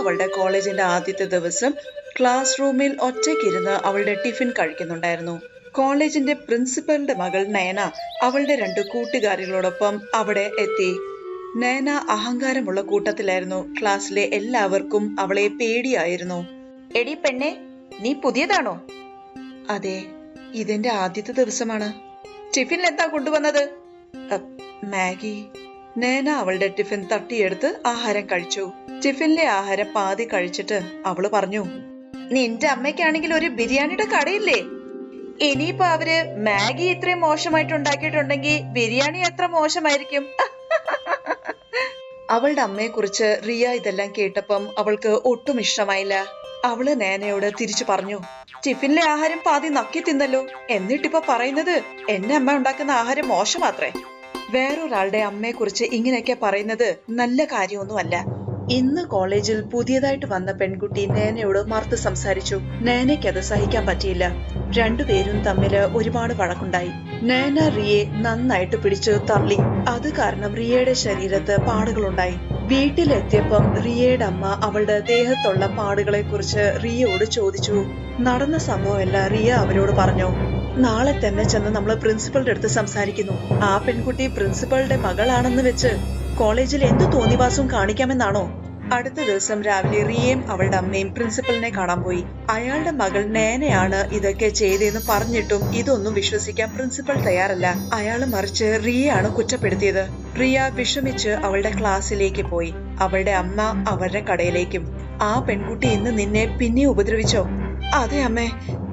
അവളുടെ കോളേജിന്റെ ആദ്യത്തെ ദിവസം ക്ലാസ് റൂമിൽ ഒറ്റയ്ക്കിരുന്ന് അവളുടെ ടിഫിൻ കഴിക്കുന്നുണ്ടായിരുന്നു. കോളേജിന്റെ പ്രിൻസിപ്പലിന്റെ മകൾ നയന അവളുടെ 2 കൂട്ടുകാരികളോടൊപ്പം അവിടെ എത്തി. നയന അഹങ്കാരമുള്ള കൂട്ടത്തിലായിരുന്നു. ക്ലാസ്സിലെ എല്ലാവർക്കും അവളെ പേടിയായിരുന്നു. എടി പെണ്ണെ, നീ പുതിയതാണോ? അതെ, ഇതെന്റെ ആദ്യത്തെ ദിവസമാണ്. ടിഫിനിൽ എന്താ കൊണ്ടുവന്നത്? മാഗി. നയന അവളുടെ ടിഫിൻ തട്ടിയെടുത്ത് ആഹാരം കഴിച്ചു. ടിഫിനിലെ ആഹാരം പാതി കഴിച്ചിട്ട് അവള് പറഞ്ഞു, നിന്റെ അമ്മയ്ക്കാണെങ്കിൽ ഒരു ബിരിയാണിയുടെ കടയില്ലേ? ഇനിയിപ്പോ അവര് മാഗി ഇത്രയും മോശമായിട്ട് ഉണ്ടാക്കിയിട്ടുണ്ടെങ്കിൽ ബിരിയാണി എത്ര മോശമായിരിക്കും. അവളുടെ അമ്മയെ കുറിച്ച് റിയ ഇതെല്ലാം കേട്ടപ്പം അവൾക്ക് ഒട്ടും ഇഷ്ടമായില്ല. അവള് നയനയോട് തിരിച്ചു പറഞ്ഞു, ടിഫിനിലെ ആഹാരം പാതി നക്കി തിന്നല്ലോ, എന്നിട്ടിപ്പോ പറയുന്നത് എന്നെ അമ്മ ഉണ്ടാക്കുന്ന ആഹാരം മോശമാത്രേ. വേറൊരാളുടെ അമ്മയെ കുറിച്ച് ഇങ്ങനെയൊക്കെ പറയുന്നത് നല്ല കാര്യമൊന്നുമല്ല. ഇന്ന് കോളേജിൽ പുതിയതായിട്ട് വന്ന പെൺകുട്ടി നയനയോട് മറുത്ത് സംസാരിച്ചു. നയനയ്ക്ക് അത് സഹിക്കാൻ പറ്റിയില്ല. രണ്ടുപേരും തമ്മില് ഒരുപാട് വഴക്കുണ്ടായി. നയന റിയയെ നന്നായിട്ട് പിടിച്ചു തള്ളി. അത് കാരണം റിയയുടെ ശരീരത്ത് പാടുകളുണ്ടായി. വീട്ടിലെത്തിയപ്പം റിയയുടെ അമ്മ അവളുടെ ദേഹത്തുള്ള പാടുകളെ കുറിച്ച് റിയയോട് ചോദിച്ചു. നടന്ന സംഭവമല്ല റിയ അവരോട് പറഞ്ഞു. നാളെ തന്നെ ചെന്ന് നമ്മൾ പ്രിൻസിപ്പളുടെ അടുത്ത് സംസാരിക്കുന്നു. ആ പെൺകുട്ടി പ്രിൻസിപ്പളുടെ മകളാണെന്ന് വെച്ച് കോളേജിൽ എന്ത് തോന്നിവാസവും കാണിക്കാമെന്നാണോ? അടുത്ത ദിവസം രാവിലെ റിയയും അവളുടെ അമ്മയും പ്രിൻസിപ്പലിനെ കാണാൻ പോയി. അയാളുടെ മകൾ നയനയാണ് ഇതൊക്കെ ചെയ്തെന്ന് പറഞ്ഞിട്ടും ഇതൊന്നും വിശ്വസിക്കാൻ പ്രിൻസിപ്പൽ തയ്യാറല്ല. അയാള് മറിച്ച് റിയയാണ് കുറ്റപ്പെടുത്തിയത്. റിയ വിഷമിച്ച് അവളുടെ ക്ലാസ്സിലേക്ക് പോയി. അവളുടെ അമ്മ അവരുടെ കടയിലേക്കും. ആ പെൺകുട്ടി ഇന്ന് നിന്നെ പിന്നെ ഉപദ്രവിച്ചോ? അതെ അമ്മേ,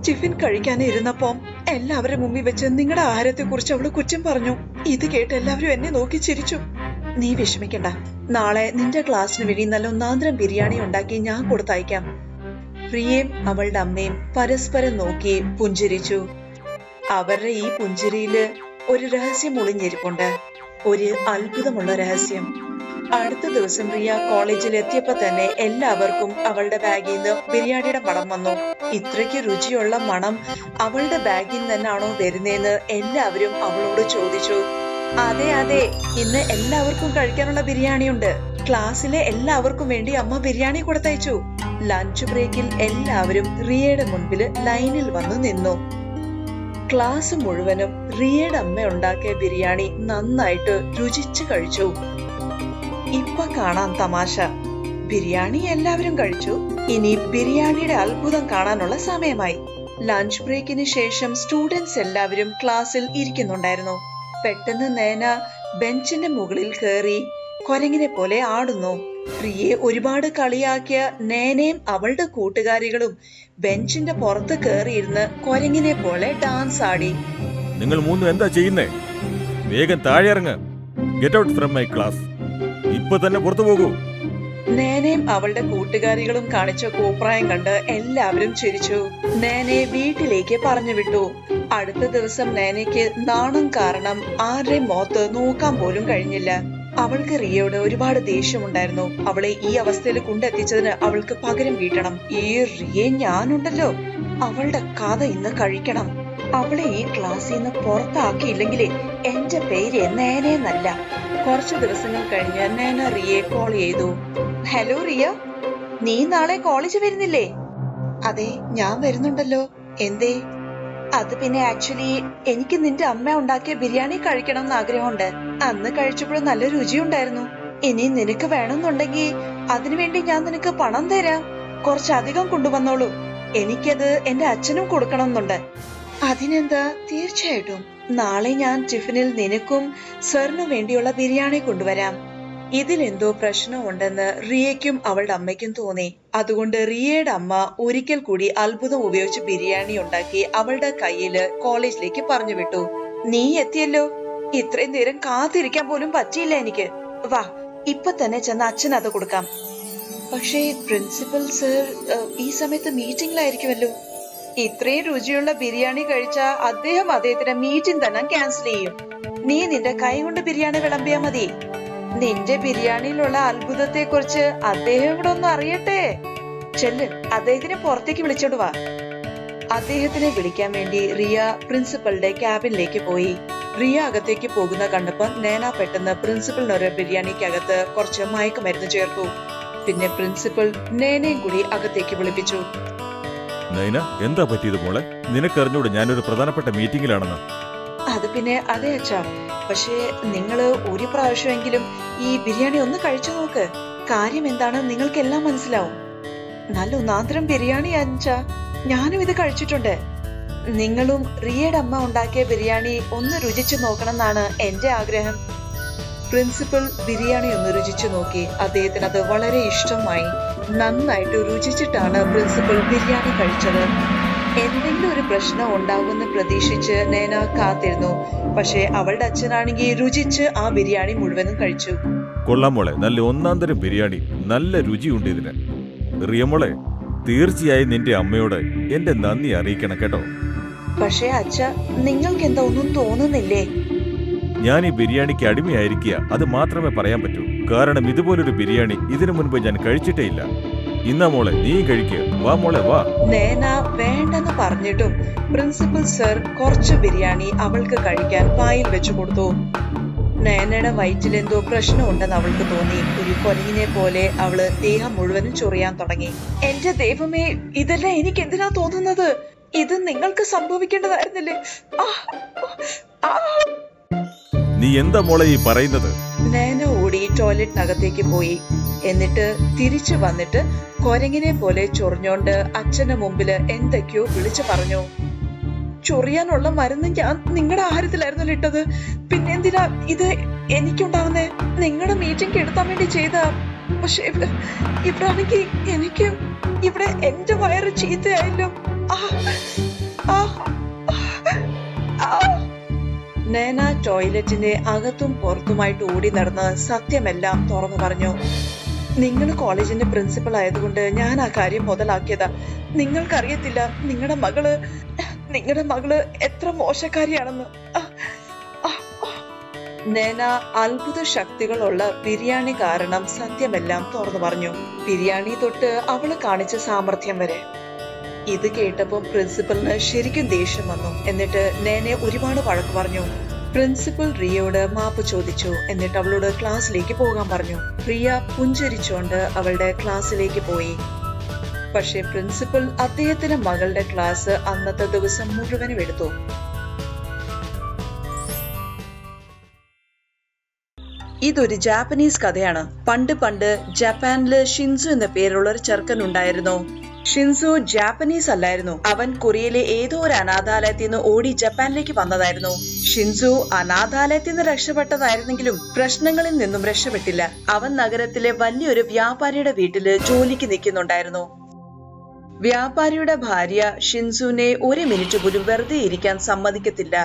ടിഫിൻ കഴിക്കാനിരുന്നപ്പോ എല്ലാവരുടെ മുമ്പിൽ വെച്ച് നിങ്ങളുടെ ആഹാരത്തെ കുറിച്ച് അവള് കുറ്റം പറഞ്ഞു. ഇത് കേട്ട് എല്ലാവരും എന്നെ നോക്കി ചിരിച്ചു. നീ വിഷമിക്കണ്ട, നാളെ നിന്റെ ക്ലാസ്സിന് വേണ്ടി നല്ല ഒന്നാന്തരം ബിരിയാണി ഉണ്ടാക്കി ഞാൻ കൊടുത്തയക്കാം. റിയയും അവളുടെ അമ്മയും പരസ്പരം നോക്കി പുഞ്ചിരിച്ചു. അവരുടെ ഈ പുഞ്ചിരിയില് ഒരു രഹസ്യം ഒളിഞ്ഞിരിപ്പുണ്ട്, ഒരു അത്ഭുതമുള്ള രഹസ്യം. അടുത്ത ദിവസം റിയ കോളേജിൽ എത്തിയപ്പോ തന്നെ എല്ലാവർക്കും അവളുടെ ബാഗിൽ നിന്ന് ബിരിയാണിയുടെ മണം വന്നു. ഇത്രയ്ക്ക് രുചിയുള്ള മണം അവളുടെ ബാഗിൽ നിന്ന് തന്നെയാണോ വരുന്നതെന്ന് എല്ലാവരും അവളോട് ചോദിച്ചു. അതെ അതെ, ഇന്ന് എല്ലാവർക്കും കഴിക്കാനുള്ള ബിരിയാണി ഉണ്ട്. ക്ലാസ്സിലെ എല്ലാവർക്കും വേണ്ടി അമ്മ ബിരിയാണി കൊടുത്തയച്ചു. ലഞ്ച് ബ്രേക്കിൽ എല്ലാവരും റിയയുടെ മുൻപിൽ ലൈനിൽ വന്നു നിന്നു. ക്ലാസ് മുഴുവനും റിയയുടെ അമ്മ ഉണ്ടാക്കിയ ബിരിയാണി നന്നായിട്ട് രുചിച്ചു കഴിച്ചു. ഇപ്പൊ കാണാം തമാശ. ബിരിയാണി എല്ലാവരും കഴിച്ചു. ഇനി ബിരിയാണിയുടെ അത്ഭുതം കാണാനുള്ള സമയമായി. ലഞ്ച് ബ്രേക്കിന് ശേഷം സ്റ്റുഡൻസ് എല്ലാവരും ക്ലാസ്സിൽ ഇരിക്കുന്നുണ്ടായിരുന്നു. പെട്ടെന്ന് നയന ബെഞ്ചിന്റെ മുകളിൽ കയറി കൊരങ്ങിനെ പോലെ ആടുന്നു. റിയയെ ഒരുപാട് കളിയാക്കിയ നയനയും അവളുടെ കൂട്ടുകാരികളും ബെഞ്ചിന്റെ പുറത്ത് കയറിയിരുന്ന് കൊരങ്ങിനെ പോലെ ഡാൻസ് ആടി. നിങ്ങൾ മൂന്നും എന്താ ചെയ്യുന്നേ? വേഗം താഴെ ഇറങ്ങ്. Get out from my class. ഇപ്പൊ തന്നെ പുറത്തു പോകൂ. നേനയും അവളുടെ കൂട്ടുകാരികളും കാണിച്ച കോപ്രായം കണ്ട് എല്ലാവരും ചിരിച്ചു. നേനയെ വീട്ടിലേക്ക് പറഞ്ഞു വിട്ടു. അടുത്ത ദിവസം നേനയ്ക്ക് നാണം കാരണം ആരുടെയും മുഖത്ത് നോക്കാൻ പോലും കഴിഞ്ഞില്ല. അവൾക്ക് റിയയോട് ഒരുപാട് ദേഷ്യമുണ്ടായിരുന്നു. അവളെ ഈ അവസ്ഥയിൽ കൊണ്ടെത്തിച്ചതിന് അവൾക്ക് പകരം വീട്ടണം. ഈ റിയെ ഞാനുണ്ടല്ലോ, അവളുടെ കഥ ഇന്ന് കഴിക്കണം. അവളെ ഈ ക്ലാസ്സിൽ നിന്ന് പുറത്താക്കിയില്ലെങ്കിലേ എന്റെ പേര് നേനെന്നല്ല. കുറച്ചു ദിവസങ്ങൾ കഴിഞ്ഞ് നേന റിയയെ കോൾ ചെയ്തു. ഹലോ റിയ, നീ നാളെ കോളേജ് വരുന്നില്ലേ? അതെ, ഞാൻ വരുന്നുണ്ടല്ലോ. എന്തേ? അത് പിന്നെ ആക്ച്വലി എനിക്ക് നിന്റെ അമ്മ ഉണ്ടാക്കിയ ബിരിയാണി കഴിക്കണം എന്ന് ആഗ്രഹമുണ്ട്. അന്ന് കഴിച്ചപ്പോഴും നല്ല രുചിയുണ്ടായിരുന്നു. ഇനി നിനക്ക് വേണമെന്നുണ്ടെങ്കിൽ അതിനുവേണ്ടി ഞാൻ നിനക്ക് പണം തരാം. കുറച്ചധികം കൊണ്ടുവന്നോളൂ. എനിക്കത് എന്റെ അച്ഛനും കൊടുക്കണം എന്നുണ്ട്. അതിനെന്താ, തീർച്ചയായിട്ടും. നാളെ ഞാൻ ടിഫിനിൽ നിനക്കും സാറിനും വേണ്ടിയുള്ള ബിരിയാണി കൊണ്ടുവരാം. ഇതിലെന്തോ പ്രശ്നമുണ്ടെന്ന് റിയയ്ക്കും അവളുടെ അമ്മയ്ക്കും തോന്നി. അതുകൊണ്ട് റിയയുടെ അമ്മ ഒരിക്കൽ കൂടി അത്ഭുതം ഉപയോഗിച്ച് ബിരിയാണി ഉണ്ടാക്കി അവളുടെ കയ്യില് കോളേജിലേക്ക് പറഞ്ഞു വിട്ടു. നീ എത്തിയല്ലോ, ഇത്രയും നേരം കാത്തിരിക്കാൻ പോലും പറ്റിയില്ല എനിക്ക്. വാ, ഇപ്പൊ തന്നെ ചെന്ന് അച്ഛൻ അത് കൊടുക്കാം. പക്ഷേ പ്രിൻസിപ്പൽ സർ ഈ സമയത്ത് മീറ്റിംഗിലായിരിക്കുമല്ലോ. ഇത്രയും രുചിയുള്ള ബിരിയാണി കഴിച്ച അദ്ദേഹത്തിന്റെ മീറ്റിംഗ് തന്നെ ക്യാൻസൽ ചെയ്യും. നീ നിന്റെ കൈ കൊണ്ട് ബിരിയാണി വിളമ്പിയാ മതി. നിന്റെ ബിരിയാണിയിലുള്ള അത്ഭുതത്തെ കുറിച്ച് അദ്ദേഹം കൂടെ ഒന്ന് അറിയട്ടെ. ചെല്ല്, അദ്ദേഹത്തിനെ പുറത്തേക്ക് വിളിച്ചോണ്ട് വാ. അദ്ദേഹത്തിനെ വിളിക്കാൻ വേണ്ടി റിയ പ്രിൻസിപ്പളുടെ ക്യാബിനിലേക്ക് പോയി. റിയ അകത്തേക്ക് പോകുന്ന കണ്ടപ്പോൾ നേന പെട്ടെന്ന് പ്രിൻസിപ്പലിനൊരു ബിരിയാണിക്കകത്ത് കുറച്ച് മയക്കുമരുന്ന് ചേർത്തു. പിന്നെ പ്രിൻസിപ്പൽ നേനയും കൂടി അകത്തേക്ക് വിളിപ്പിച്ചു. നൈന, എന്താ പറ്റിയത് മോളെ? നിനക്കറിഞ്ഞൂടെ ഞാനൊരു പ്രധാനപ്പെട്ട മീറ്റിംഗിലാണെന്ന്? അത് പിന്നെ അതെ അച്ഛാ, പക്ഷേ നിങ്ങള് ഒരു പ്രാവശ്യമെങ്കിലും ഈ ബിരിയാണി ഒന്ന് കഴിച്ചു നോക്ക്. കാര്യം എന്താണ് നിങ്ങൾക്കെല്ലാം മനസ്സിലാവും. നല്ല ഒന്നാന്തരം ബിരിയാണി അച്ഛാ, ഞാനും ഇത് കഴിച്ചിട്ടുണ്ട്. നിങ്ങളും റിയയുടെ അമ്മ ഉണ്ടാക്കിയ ബിരിയാണി ഒന്ന് രുചിച്ചു നോക്കണമെന്നാണ് എന്റെ ആഗ്രഹം. പ്രിൻസിപ്പൽ ബിരിയാണി ഒന്ന് രുചിച്ചു നോക്കി. അദ്ദേഹത്തിന് അത് വളരെ ഇഷ്ടമായി. നന്നായിട്ട് രുചിച്ചിട്ടാണ് പ്രിൻസിപ്പൽ ബിരിയാണി കഴിച്ചത്. എന്തെങ്കിലും ഒരു പ്രശ്നം ഉണ്ടാകുമെന്ന് പ്രതീക്ഷിച്ച് നേന കാത്തിരുന്നു. പക്ഷെ അവളുടെ അച്ഛനാണെങ്കിൽ രുചിച്ച് ആ ബിരിയാണി മുഴുവനും കഴിച്ചു. കൊള്ളാം മോളെ, നല്ല ഒന്നാന്തരം ബിരിയാണി, നല്ല രുചിയുണ്ട് ഇതിന്. റിയ മോളെ, തീർച്ചയായും നിന്റെ അമ്മയോട് എന്റെ നന്ദി അറിയിക്കണം കേട്ടോ. പക്ഷേ അച്ഛ, നിങ്ങൾക്ക് എന്താ ഒന്നും തോന്നുന്നില്ലേ? ഞാൻ ഈ ബിരിയാണിക്ക് അടിമയായിരിക്കുക, അത് മാത്രമേ പറയാൻ പറ്റൂ. കാരണം ഇതുപോലൊരു ബിരിയാണി ഇതിനു മുൻപ് ഞാൻ കഴിച്ചിട്ടേ ഇല്ല. ഇന്നാ മോളെ, നീ കഴിക്കുക. വാ മോളെ, വാ. നേന വേണ്ടെന്ന് പറഞ്ഞിട്ടും പ്രിൻസിപ്പൽ സർ കുറച്ച് ബിരിയാണി അവൾക്ക് കഴിക്കാൻ വായിൽ വെച്ചു കൊടുത്തു. നേനയുടെ വയറ്റിൽ എന്തോ പ്രശ്നമുണ്ടെന്ന് അവൾക്ക് തോന്നി. ഒരു കൊരങ്ങിനെ പോലെ അവള് ദേഹം മുഴുവനും ചൊറിയാൻ തുടങ്ങി. എന്റെ ദൈവമേ, ഇതെല്ലാം എനിക്ക് എന്തിനാ തോന്നുന്നത്? ഇത് നിങ്ങൾക്ക് സംഭവിക്കേണ്ടതായിരുന്നില്ലേ? നീ എന്താ മോളെ ഈ പറയുന്നത്? നേന ഓടി ടോയ്ലറ്റിനകത്തേക്ക് പോയി. എന്നിട്ട് തിരിച്ചു വന്നിട്ട് കൊരങ്ങിനെ പോലെ ചൊറിഞ്ഞോണ്ട് അച്ഛന്റെ മുമ്പില് എന്തൊക്കെയോ വിളിച്ചു പറഞ്ഞു. ചൊറിയാനുള്ള മരുന്ന് ഞാൻ നിങ്ങളുടെ ആഹാരത്തിലായിരുന്നല്ലോ ഇട്ടത്. പിന്നെന്തിനാ ഇത് എനിക്കുണ്ടാവുന്നേ? നിങ്ങളുടെ മീറ്റിംഗ് എടുത്താൻ വേണ്ടി ചെയ്ത. പക്ഷെ ഇവിടെ ആണെങ്കിൽ എനിക്ക് ഇവിടെ എന്റെ വയറ് ചീത്തയായല്ലോ. നേന ടോയ്ലറ്റിന്റെ അകത്തും പുറത്തുമായിട്ട് ഓടി നടന്ന് സത്യമെല്ലാം തുറന്നു പറഞ്ഞു. നിങ്ങൾ കോളേജിന്റെ പ്രിൻസിപ്പൽ ആയതുകൊണ്ട് ഞാൻ ആ കാര്യം മുതലാക്കിയതാ. നിങ്ങൾക്കറിയത്തില്ല നിങ്ങളുടെ മകള് എത്ര മോശക്കാരിയാണെന്ന്. നേന അത്ഭുത ശക്തികളുള്ള ബിരിയാണി കാരണം സത്യമെല്ലാം തുറന്നു പറഞ്ഞു. ബിരിയാണി തൊട്ട് അവള് കാണിച്ച സാമർഥ്യം വരെ. ഇത് കേട്ടപ്പോ പ്രിൻസിപ്പലിന് ശരിക്കും ദേഷ്യം വന്നു. എന്നിട്ട് നേനെ ഒരുപാട് വഴക്ക് പറഞ്ഞു. പ്രിൻസിപ്പൽ റിയയോട് മാപ്പ് ചോദിച്ചു. എന്നിട്ട് അവളോട് ക്ലാസ്സിലേക്ക് പോകാൻ പറഞ്ഞു. റിയ പുഞ്ചിരിച്ചോണ്ട് അവളുടെ ക്ലാസ്സിലേക്ക് പോയി. പക്ഷെ പ്രിൻസിപ്പൽ അദ്ദേഹത്തിന്റെ മകളുടെ ക്ലാസ് അന്നത്തെ ദിവസം മുഴുവനും എടുത്തു. ഇതൊരു ജാപ്പനീസ് കഥയാണ്. പണ്ട് ജപ്പാനില് ഷിൻസു എന്ന പേരുള്ള ഒരു ചെറുക്കൻ ഉണ്ടായിരുന്നു. ഷിൻസു ജാപ്പനീസ് അല്ലായിരുന്നു. അവൻ കൊറിയയിലെ ഏതോ ഒരു അനാഥാലയത്തിൽ നിന്ന് ഓടി ജപ്പാനിലേക്ക് വന്നതായിരുന്നു. ഷിൻസു അനാഥാലയത്തിൽ നിന്ന് രക്ഷപ്പെട്ടതായിരുന്നെങ്കിലും പ്രശ്നങ്ങളിൽ നിന്നും രക്ഷപ്പെട്ടില്ല. അവൻ നഗരത്തിലെ വലിയൊരു വ്യാപാരിയുടെ വീട്ടില് ജോലിക്ക് നിൽക്കുന്നുണ്ടായിരുന്നു. വ്യാപാരിയുടെ ഭാര്യ ഷിൻസുവിനെ ഒരു മിനിറ്റ് പോലും വെറുതെ ഇരിക്കാൻ സമ്മതിക്കത്തില്ല.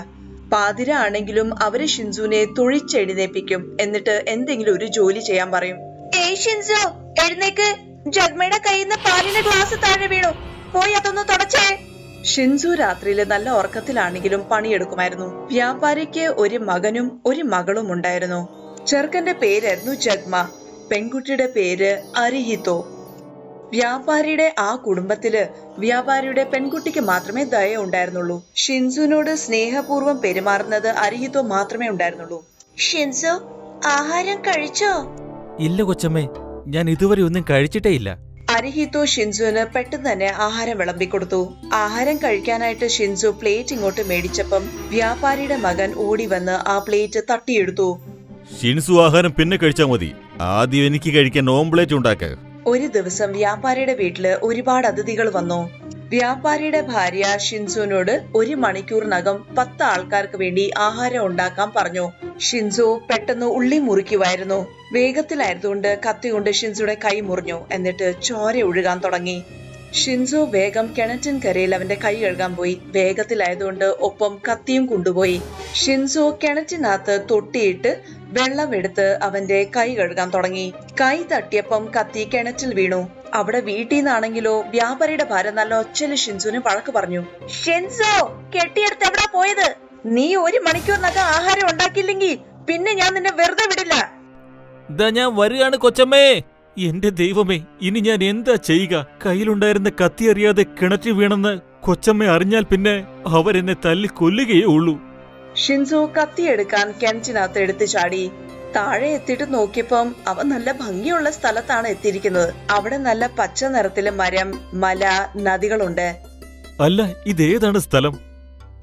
പാതിര ആണെങ്കിലും അവര് ഷിൻസുവിനെ തൊഴിച്ചെഴുന്നേപ്പിക്കും. എന്നിട്ട് എന്തെങ്കിലും ഒരു ജോലി ചെയ്യാൻ പറയും. ഏയ് ഷിൻസു, എഴുന്നേക്ക്, ജഗ്മയുടെ കയ്യിൽ നിന്ന് പാലിന്റെ ഗ്ലാസ് താഴെ വീണു, പോയി അതൊന്ന് തുടച്ചേ. ഷിൻസു രാത്രിയില് നല്ല ഉറക്കത്തിലാണെങ്കിലും പണിയെടുക്കുമായിരുന്നു. വ്യാപാരിക്ക് ഒരു മകനും ഒരു മകളും ഉണ്ടായിരുന്നു. ചെറുക്കന്റെ പേരായിരുന്നു ജഗ്മ, പെൺകുട്ടിയുടെ പേര് അരിഹിതോ. വ്യാപാരിയുടെ ആ കുടുംബത്തില് വ്യാപാരിയുടെ പെൺകുട്ടിക്ക് മാത്രമേ ദയ ഉണ്ടായിരുന്നുള്ളൂ. ഷിൻസുവിനോട് സ്നേഹപൂർവ്വം പെരുമാറുന്നത് അരിഹിതോ മാത്രമേ ഉണ്ടായിരുന്നുള്ളൂ. ഷിൻസു, ആഹാരം കഴിച്ചോ? ഇല്ല കൊച്ചമ്മേ, ഞാൻ ഇതുവരെ ഒന്നും കഴിച്ചിട്ടേ ഇല്ല. അരിഹിതോ ഷിൻസുവിന് പെട്ടെന്ന് തന്നെ ആഹാരം വിളമ്പിക്കൊടുത്തു. ആഹാരം കഴിക്കാനായിട്ട് ഷിൻസു പ്ലേറ്റ് ഇങ്ങോട്ട് മേടിച്ചപ്പം വ്യാപാരിയുടെ മകൻ ഓടി വന്ന് ആ പ്ലേറ്റ് തട്ടിയെടുത്തു. ഷിൻസു, ആഹാരം പിന്നെ കഴിച്ചാ മതി, ആദ്യം എനിക്ക് കഴിക്കാൻ ഓംപ്ലേറ്റ് ഉണ്ടാക്ക. ഒരു ദിവസം വ്യാപാരിയുടെ വീട്ടില് ഒരുപാട് അതിഥികൾ വന്നു. വ്യാപാരിയുടെ ഭാര്യ ഷിൻസുവിനോട് 1 മണിക്കൂറിനകം 10 ആൾക്കാർക്ക് വേണ്ടി ആഹാരം ഉണ്ടാക്കാൻ പറഞ്ഞു. ഷിൻസു പെട്ടെന്ന് ഉള്ളി മുറിക്കുമായിരുന്നു. വേഗത്തിലായതുകൊണ്ട് കത്തി കൊണ്ട് ഷിൻസുയുടെ കൈ മുറിഞ്ഞു. എന്നിട്ട് ചോര ഒഴുകാൻ തുടങ്ങി. ഷിൻസു വേഗം കിണറ്റിൻകരയിൽ അവന്റെ കൈ കഴുകാൻ പോയി. വേഗത്തിലായതുകൊണ്ട് ഒപ്പം കത്തിയും കൊണ്ടുപോയി. ഷിൻസു കിണറ്റിനകത്ത് തൊട്ടിയിട്ട് വെള്ളമെടുത്ത് അവന്റെ കൈ കഴുകാൻ തുടങ്ങി. കൈ തട്ടിയപ്പം കത്തി കിണറ്റിൽ വീണു. അവിടെ വീട്ടിൽ നിന്നാണെങ്കിലോ വ്യാപാരിയുടെ ഭാര്യ നല്ല ഒച്ചല് ഷിൻസുവിന് വഴക്ക് പറഞ്ഞു. ഷിൻസു, കെട്ടിയെടുത്ത് എവിടാ പോയത്? നീ 1 മണിക്കൂറിനകം ആഹാരം ഉണ്ടാക്കിയില്ലെങ്കിൽ പിന്നെ ഞാൻ നിന്നെ വെറുതെ വിടില്ല. ഇതാ ഞാൻ വരികയാണ് കൊച്ചമ്മേ. എന്റെ ദൈവമേ, ഇനി ഞാൻ എന്താ ചെയ്യുക? കയ്യിലുണ്ടായിരുന്ന കത്തി അറിയാതെ കിണറ്റിൽ വീണെന്ന് കൊച്ചമ്മ അറിഞ്ഞാൽ പിന്നെ അവരെന്നെ തല്ലി കൊല്ലുകയേ ഉള്ളൂ. ഷിൻസു കത്തിയെടുക്കാൻ കിണറ്റിനകത്ത് എടുത്തു ചാടി. താഴെ എത്തിയിട്ട് നോക്കിയപ്പം അവൻ നല്ല ഭംഗിയുള്ള സ്ഥലത്താണ് എത്തിയിരിക്കുന്നത്. അവിടെ നല്ല പച്ച നിറത്തിലെ മരം, മല, നദികളുണ്ട്. അല്ല, ഇതേതാണ് സ്ഥലം?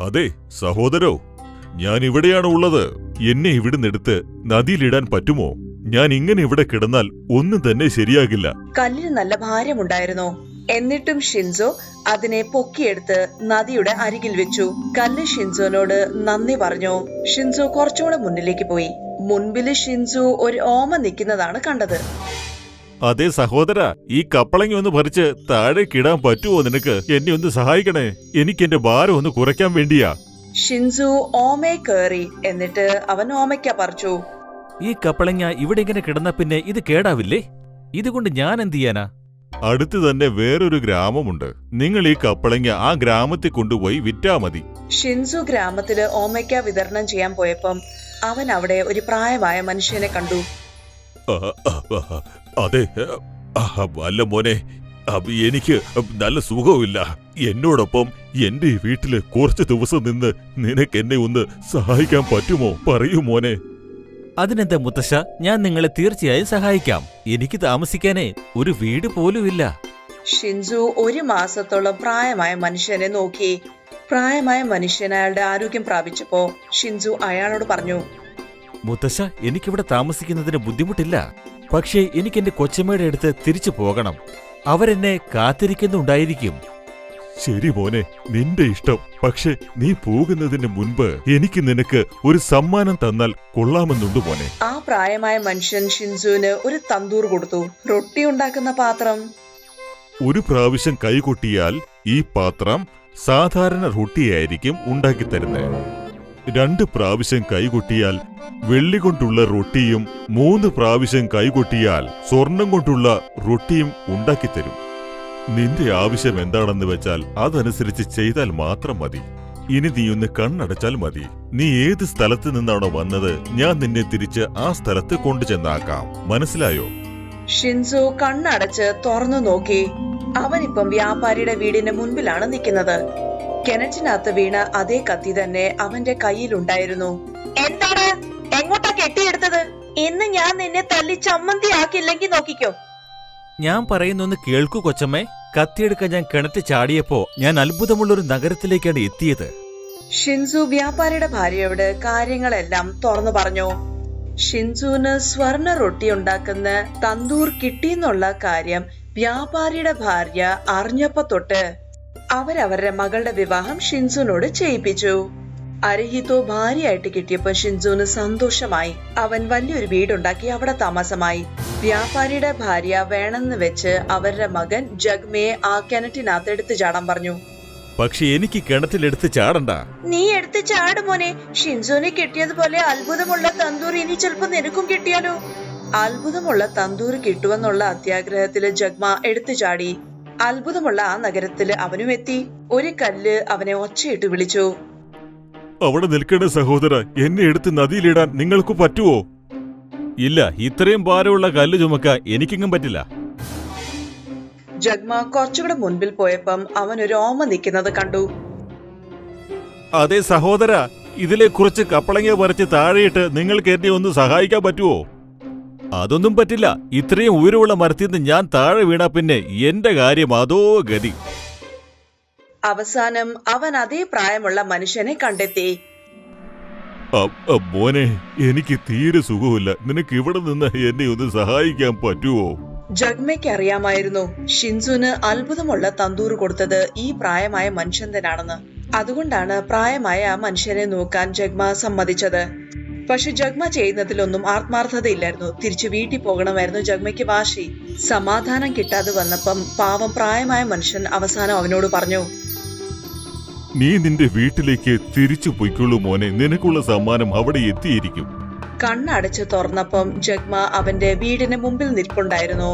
അതെ സഹോദരോ, ഞാൻ ഇവിടെയാണ് ഉള്ളത്. എന്നെ ഇവിടുന്ന് എടുത്ത് നദിയിലിടാൻ പറ്റുമോ? ഞാൻ ഇങ്ങനെ ഇവിടെ കിടന്നാൽ ഒന്നും തന്നെ ശരിയാകില്ല. കല്ലിന് നല്ല ഭാരമുണ്ടായിരുന്നു. എന്നിട്ടും ഷിൻസോ അതിനെ പൊക്കിയെടുത്ത് നദിയുടെ അരികിൽ വെച്ചു. കല്ല് ഷിൻസോനോട് നന്ദി പറഞ്ഞു. ഷിൻസോ കുറച്ചുകൂടെ മുന്നിലേക്ക് പോയി. മുൻപില് ഷിൻസോ ഒരു ഓമ നിൽക്കുന്നതാണ് കണ്ടത്. അതെ സഹോദര, ഈ കപ്പളങ്ങ ഒന്ന് പറിച്ച് താഴേക്കിടാൻ പറ്റുമോ നിനക്ക്? എന്നെ ഒന്ന് സഹായിക്കണേ. എനിക്ക് എന്റെ ഭാരം ഒന്ന് കുറയ്ക്കാൻ വേണ്ടിയാ. ഷിൻസു ഓമയെ കേറി. എന്നിട്ട് അവൻ ഓമയ്ക്ക പറിച്ചു. ഈ കപ്പളങ്ങ ഇവിടെ ഇങ്ങനെ കിടന്ന പിന്നെ ഇത് കേടാവില്ലേ? ഇതുകൊണ്ട് ഞാൻ എന്ത് ചെയ്യാനാ? അടുത്ത് തന്നെ വേറൊരു ഗ്രാമമുണ്ട്. നിങ്ങൾ ഈ കപ്പളങ്ങ ആ ഗ്രാമത്തിൽ കൊണ്ടുപോയി വിറ്റാ മതി. ഷിൻസു ഗ്രാമത്തില് ഓമയ്ക്ക വിതരണം ചെയ്യാൻ പോയപ്പം അവൻ അവിടെ ഒരു പ്രായമായ മനുഷ്യനെ കണ്ടു. അതെ, അല്ല മോനെ, എനിക്ക് നല്ല സുഖമില്ല. എന്നോടൊപ്പം എന്റെ ഈ വീട്ടില് കുറച്ച് ദിവസം നിന്ന് നിനക്ക് എന്നെ ഒന്ന് സഹായിക്കാൻ പറ്റുമോ? പറയൂ മോനെ. അതിനെന്താ മുത്തശ്ശ, ഞാൻ നിങ്ങളെ തീർച്ചയായും സഹായിക്കാം. എനിക്ക് താമസിക്കാനേ ഒരു വീട് പോലുമില്ല. ഷിൻസു ഒരു മാസത്തോളം പ്രായമായ മനുഷ്യനെ നോക്കി. പ്രായമായ മനുഷ്യൻ അയാളുടെ ആരോഗ്യം പ്രാപിച്ചപ്പോ ഷിൻസു അയാളോട് പറഞ്ഞു, മുത്തശ്ശ, എനിക്കിവിടെ താമസിക്കുന്നതിന് ബുദ്ധിമുട്ടില്ല. പക്ഷേ എനിക്ക് എന്റെ കൊച്ചമ്മയുടെ അടുത്ത് തിരിച്ചു പോകണം. അവരെന്നെ കാത്തിരിക്കുന്നുണ്ടായിരിക്കും. ശരി മോനെ, നിന്റെ ഇഷ്ടം. പക്ഷെ നീ പോകുന്നതിന് മുൻപ് എനിക്ക് നിനക്ക് ഒരു സമ്മാനം തന്നാൽ കൊള്ളാമെന്നുണ്ട് മോനെ. ആ പ്രായമായ മനുഷ്യൻ ഷിൻസുവിന് ഒരു തന്തൂർ കൊടുത്തു. റൊട്ടി ഉണ്ടാക്കുന്ന പാത്രം. ഒരു പ്രാവശ്യം കൈകൊട്ടിയാൽ ഈ പാത്രം സാധാരണ റൊട്ടിയായിരിക്കും ഉണ്ടാക്കിത്തരുന്നത്. 2 പ്രാവശ്യം കൈകൊട്ടിയാൽ വെള്ളി കൊണ്ടുള്ള റൊട്ടിയും 3 പ്രാവശ്യം കൈകൊട്ടിയാൽ സ്വർണം കൊണ്ടുള്ള റൊട്ടിയും ഉണ്ടാക്കിത്തരും. നിന്റെ ആവശ്യം എന്താണെന്ന് വെച്ചാൽ അതനുസരിച്ച് ചെയ്താൽ മാത്രം മതി. ഇനി നീ ഒന്ന് കണ്ണടച്ചാൽ മതി. നീ ഏത് സ്ഥലത്ത് നിന്നാണോ വന്നത്, ഞാൻ നിന്നെ തിരിച്ച് ആ സ്ഥലത്ത് കൊണ്ടുചെന്നാക്കാം. മനസ്സിലായോ? ഷിൻസു കണ്ണടച്ച് തുറന്നു നോക്കി. അവനിപ്പം വ്യാപാരിയുടെ വീടിന് മുൻപിലാണ് നിൽക്കുന്നത്. കിണറ്റിനകത്ത് വീണ അതേ കത്തി തന്നെ അവന്റെ കയ്യിലുണ്ടായിരുന്നു. എന്താണ്? എങ്ങോട്ടാ കെട്ടിയെടുത്തത്? ഇന്ന് ഞാൻ നിന്നെ തല്ലി ചമ്മന്തിയാക്കില്ലെങ്കിൽ നോക്കിക്കോ. ഞാൻ പറയുന്നൊന്ന് കേൾക്കൂ കൊച്ചമ്മേ. കത്തിയെടുക്കാൻ ഞാൻ കിണറ്റ് ചാടിയപ്പോ ഞാൻ അത്ഭുതമുള്ളൊരു നഗരത്തിലേക്കാണ് എത്തിയത്. ഷിൻസു വ്യാപാരിയുടെ ഭാര്യയോട് കാര്യങ്ങളെല്ലാം തുറന്നു പറഞ്ഞു. ഷിൻസുവിന് സ്വർണ്ണ റൊട്ടി ഉണ്ടാക്കുന്ന തന്തൂർ കിട്ടിയെന്നുള്ള കാര്യം വ്യാപാരിയുടെ ഭാര്യ അറിഞ്ഞപ്പോ തൊട്ട് അവരവരുടെ മകളുടെ വിവാഹം ഷിൻസുവിനോട് ചെയ്യിപ്പിച്ചു. അരഹിതോ ഭാര്യയായിട്ട് കിട്ടിയപ്പോ ഷിൻസുവിന് സന്തോഷമായി. അവൻ വലിയൊരു വീടുണ്ടാക്കി അവിടെ താമസമായി. വ്യാപാരിയുടെ ഭാര്യ വേണമെന്ന് വെച്ച് അവരുടെ മകൻ ജഗ്മയെ ആ കിണറ്റിനകത്ത് എടുത്തു ചാടാൻ പറഞ്ഞു. പക്ഷെ എനിക്ക് കിണറ്റിലെടുത്ത് ചാടണ്ട. നീ എടുത്ത് ചാടുമോനെ. ഷിൻസുവിനെ കിട്ടിയതുപോലെ അത്ഭുതമുള്ള തന്തൂർ ഇനി ചിലപ്പോ നിനക്കും കിട്ടിയാലോ. അത്ഭുതമുള്ള തന്തൂർ കിട്ടുമെന്നുള്ള അത്യാഗ്രഹത്തില് ജഗ്മ എടുത്തു ചാടി. അത്ഭുതമുള്ള ആ നഗരത്തില് അവനും എത്തി. ഒരു കല്ല് അവനെ ഒച്ചയിട്ട് വിളിച്ചു. അവിടെ നിൽക്കണ സഹോദര, എന്നെ എടുത്ത് നദിയിലിടാൻ നിങ്ങൾക്ക് പറ്റുമോ? ഇല്ല, ഇത്രയും ഭാരമുള്ള കല്ല് ചുമക്കാൻ എനിക്കെങ്ങും പറ്റില്ല. ജഗ്മ കുറച്ചുകൂടെ മുൻപിൽ പോയപ്പം അവൻ ഒരു ഓമ നിൽക്കുന്നത് കണ്ടു. അതെ സഹോദര, ഇതിലെ കുറച്ച് കപ്പളങ്ങ പറിച്ച് താഴെയിട്ട് നിങ്ങൾക്ക് എന്നെ ഒന്ന് സഹായിക്കാൻ പറ്റുമോ? അതൊന്നും പറ്റില്ല. ഇത്രയും ഉയരമുള്ള മരത്തിൽ നിന്ന് ഞാൻ താഴെ വീണാ പിന്നെ എന്റെ കാര്യം അതോ ഗതി. അവസാനം അവൻ അതേ പ്രായമുള്ള മനുഷ്യനെ കണ്ടെത്തി. മോനെ, എനിക്ക് തീരെ സുഖമില്ല. നിനക്ക് ഇവിടെ നിന്ന് എന്നെ ഒന്ന് സഹായിക്കാൻ പറ്റുമോ? ജഗ്മയ്ക്ക് അറിയാമായിരുന്നു ഷിൻസുന് അത്ഭുതമുള്ള തന്തൂർ കൊടുത്തത് ഈ പ്രായമായ മനുഷ്യൻ തന്നെയാണെന്ന്. അതുകൊണ്ടാണ് പ്രായമായ ആ മനുഷ്യനെ നോക്കാൻ ജഗ്മ സമ്മതിച്ചത്. പക്ഷെ ജഗ്മ ചെയ്യുന്നതിലൊന്നും ആത്മാർത്ഥതയില്ലായിരുന്നു. തിരിച്ചു വീട്ടിൽ പോകണമായിരുന്നു ജഗ്മയ്ക്ക് വാശി. സമാധാനം കിട്ടാതെ വന്നപ്പം പാവം പ്രായമായ മനുഷ്യൻ അവസാനം അവനോട് പറഞ്ഞു, നീ നിന്റെ വീട്ടിലേക്ക് തിരിച്ചു പൊയ്ക്കൊള്ളൂ മോനെ. നിനക്കുള്ള സമ്മാനം അവിടെ എത്തിയിരിക്കും. കണ്ണടച്ച് തുറന്നപ്പം ജഗ്മ അവന്റെ വീടിന് മുമ്പിൽ നിൽപ്പുണ്ടായിരുന്നു.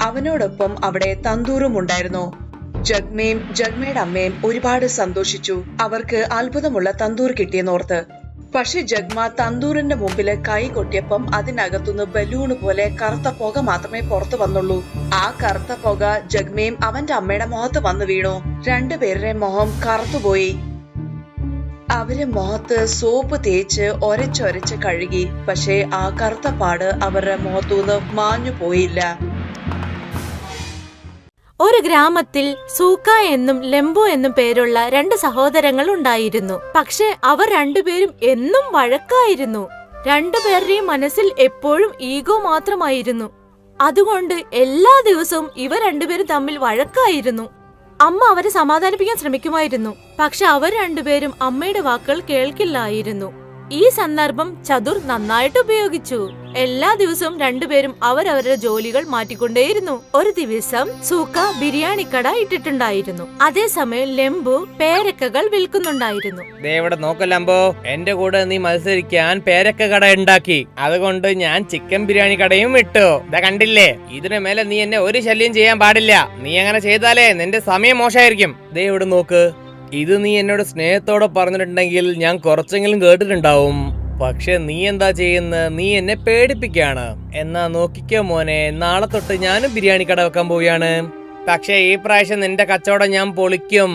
അവനോടൊപ്പം അവിടെ തന്തൂറും ഉണ്ടായിരുന്നു. ജഗ്മയും ജഗ്മയുടെ അമ്മയും ഒരുപാട് സന്തോഷിച്ചു. അവർക്ക് അത്ഭുതമുള്ള തന്തൂർ കിട്ടിയെന്നോർത്ത്. പക്ഷെ ജഗ്മ തന്തൂറിന്റെ മുമ്പില് കൈ കൊട്ടിയപ്പം അതിനകത്തുനിന്ന് ബലൂണ് പോലെ കറുത്ത പുക മാത്രമേ പുറത്തു വന്നുള്ളൂ. ആ കറുത്ത പുക ജഗ്മയും അവന്റെ അമ്മയുടെ മുഖത്ത് വന്നു വീണു. രണ്ടുപേരുടെ മുഖം കറുത്തുപോയി. അവരെ മുഖത്ത് സോപ്പ് തേച്ച് ഒരച്ചൊരച്ച് കഴുകി. പക്ഷേ ആ കറുത്ത പാട് അവരുടെ മുഖത്തുനിന്ന് മാഞ്ഞു പോയില്ല. ഒരു ഗ്രാമത്തിൽ സൂക്ക എന്നും ലെംബു എന്നും പേരുള്ള 2 സഹോദരങ്ങൾ ഉണ്ടായിരുന്നു. പക്ഷെ അവർ രണ്ടുപേരും എന്നും വഴക്കായിരുന്നു. രണ്ടുപേരുടെയും മനസ്സിൽ എപ്പോഴും ഈഗോ മാത്രമായിരുന്നു. അതുകൊണ്ട് എല്ലാ ദിവസവും ഇവർ രണ്ടുപേരും തമ്മിൽ വഴക്കായിരുന്നു. അമ്മ അവരെ സമാധാനിപ്പിക്കാൻ ശ്രമിക്കുമായിരുന്നു. പക്ഷെ അവർ രണ്ടുപേരും അമ്മയുടെ വാക്കുകൾ കേൾക്കില്ലായിരുന്നു. ഈ സന്ദർഭം ചതുർ നന്നായിട്ട് ഉപയോഗിച്ചു. എല്ലാ ദിവസവും രണ്ടുപേരും അവരവരുടെ ജോലികൾ മാറ്റിക്കൊണ്ടേയിരുന്നു. ഒരു ദിവസം സൂക്ക ബിരിയാണി കട ഇട്ടിട്ടുണ്ടായിരുന്നു. അതേസമയം ലെംബു പേരക്കകൾ വിൽക്കുന്നുണ്ടായിരുന്നു. ദേവിടെ നോക്കല്ലമ്പോ, എന്റെ കൂടെ നീ മത്സരിക്കാൻ പേരക്ക കട ഉണ്ടാക്കി. അതുകൊണ്ട് ഞാൻ ചിക്കൻ ബിരിയാണി കടയും വിട്ടു. ഇതാ കണ്ടില്ലേ, ഇതിനു മേലെ നീ എന്നെ ഒരു ശല്യം ചെയ്യാൻ പാടില്ല. നീ അങ്ങനെ ചെയ്താലേ നിന്റെ സമയം മോശമായിരിക്കും. ദേവിടെ നോക്ക്, ഇത് നീ എന്നോട് സ്നേഹത്തോടെ പറഞ്ഞിട്ടുണ്ടെങ്കിൽ ഞാൻ കുറച്ചെങ്കിലും കേട്ടിട്ടുണ്ടാവും. പക്ഷെ നീ എന്താ ചെയ്യുന്നത്? നീ എന്നെ പേടിപ്പിക്കാണ്. എന്നാ നോക്കിക്കോ മോനെ, നാളെ തൊട്ട് ഞാനും ബിരിയാണി കട വെക്കാൻ പോവുകയാണ്. പക്ഷെ ഈ പ്രാവശ്യം നിന്റെ കച്ചവടം ഞാൻ പൊളിക്കും.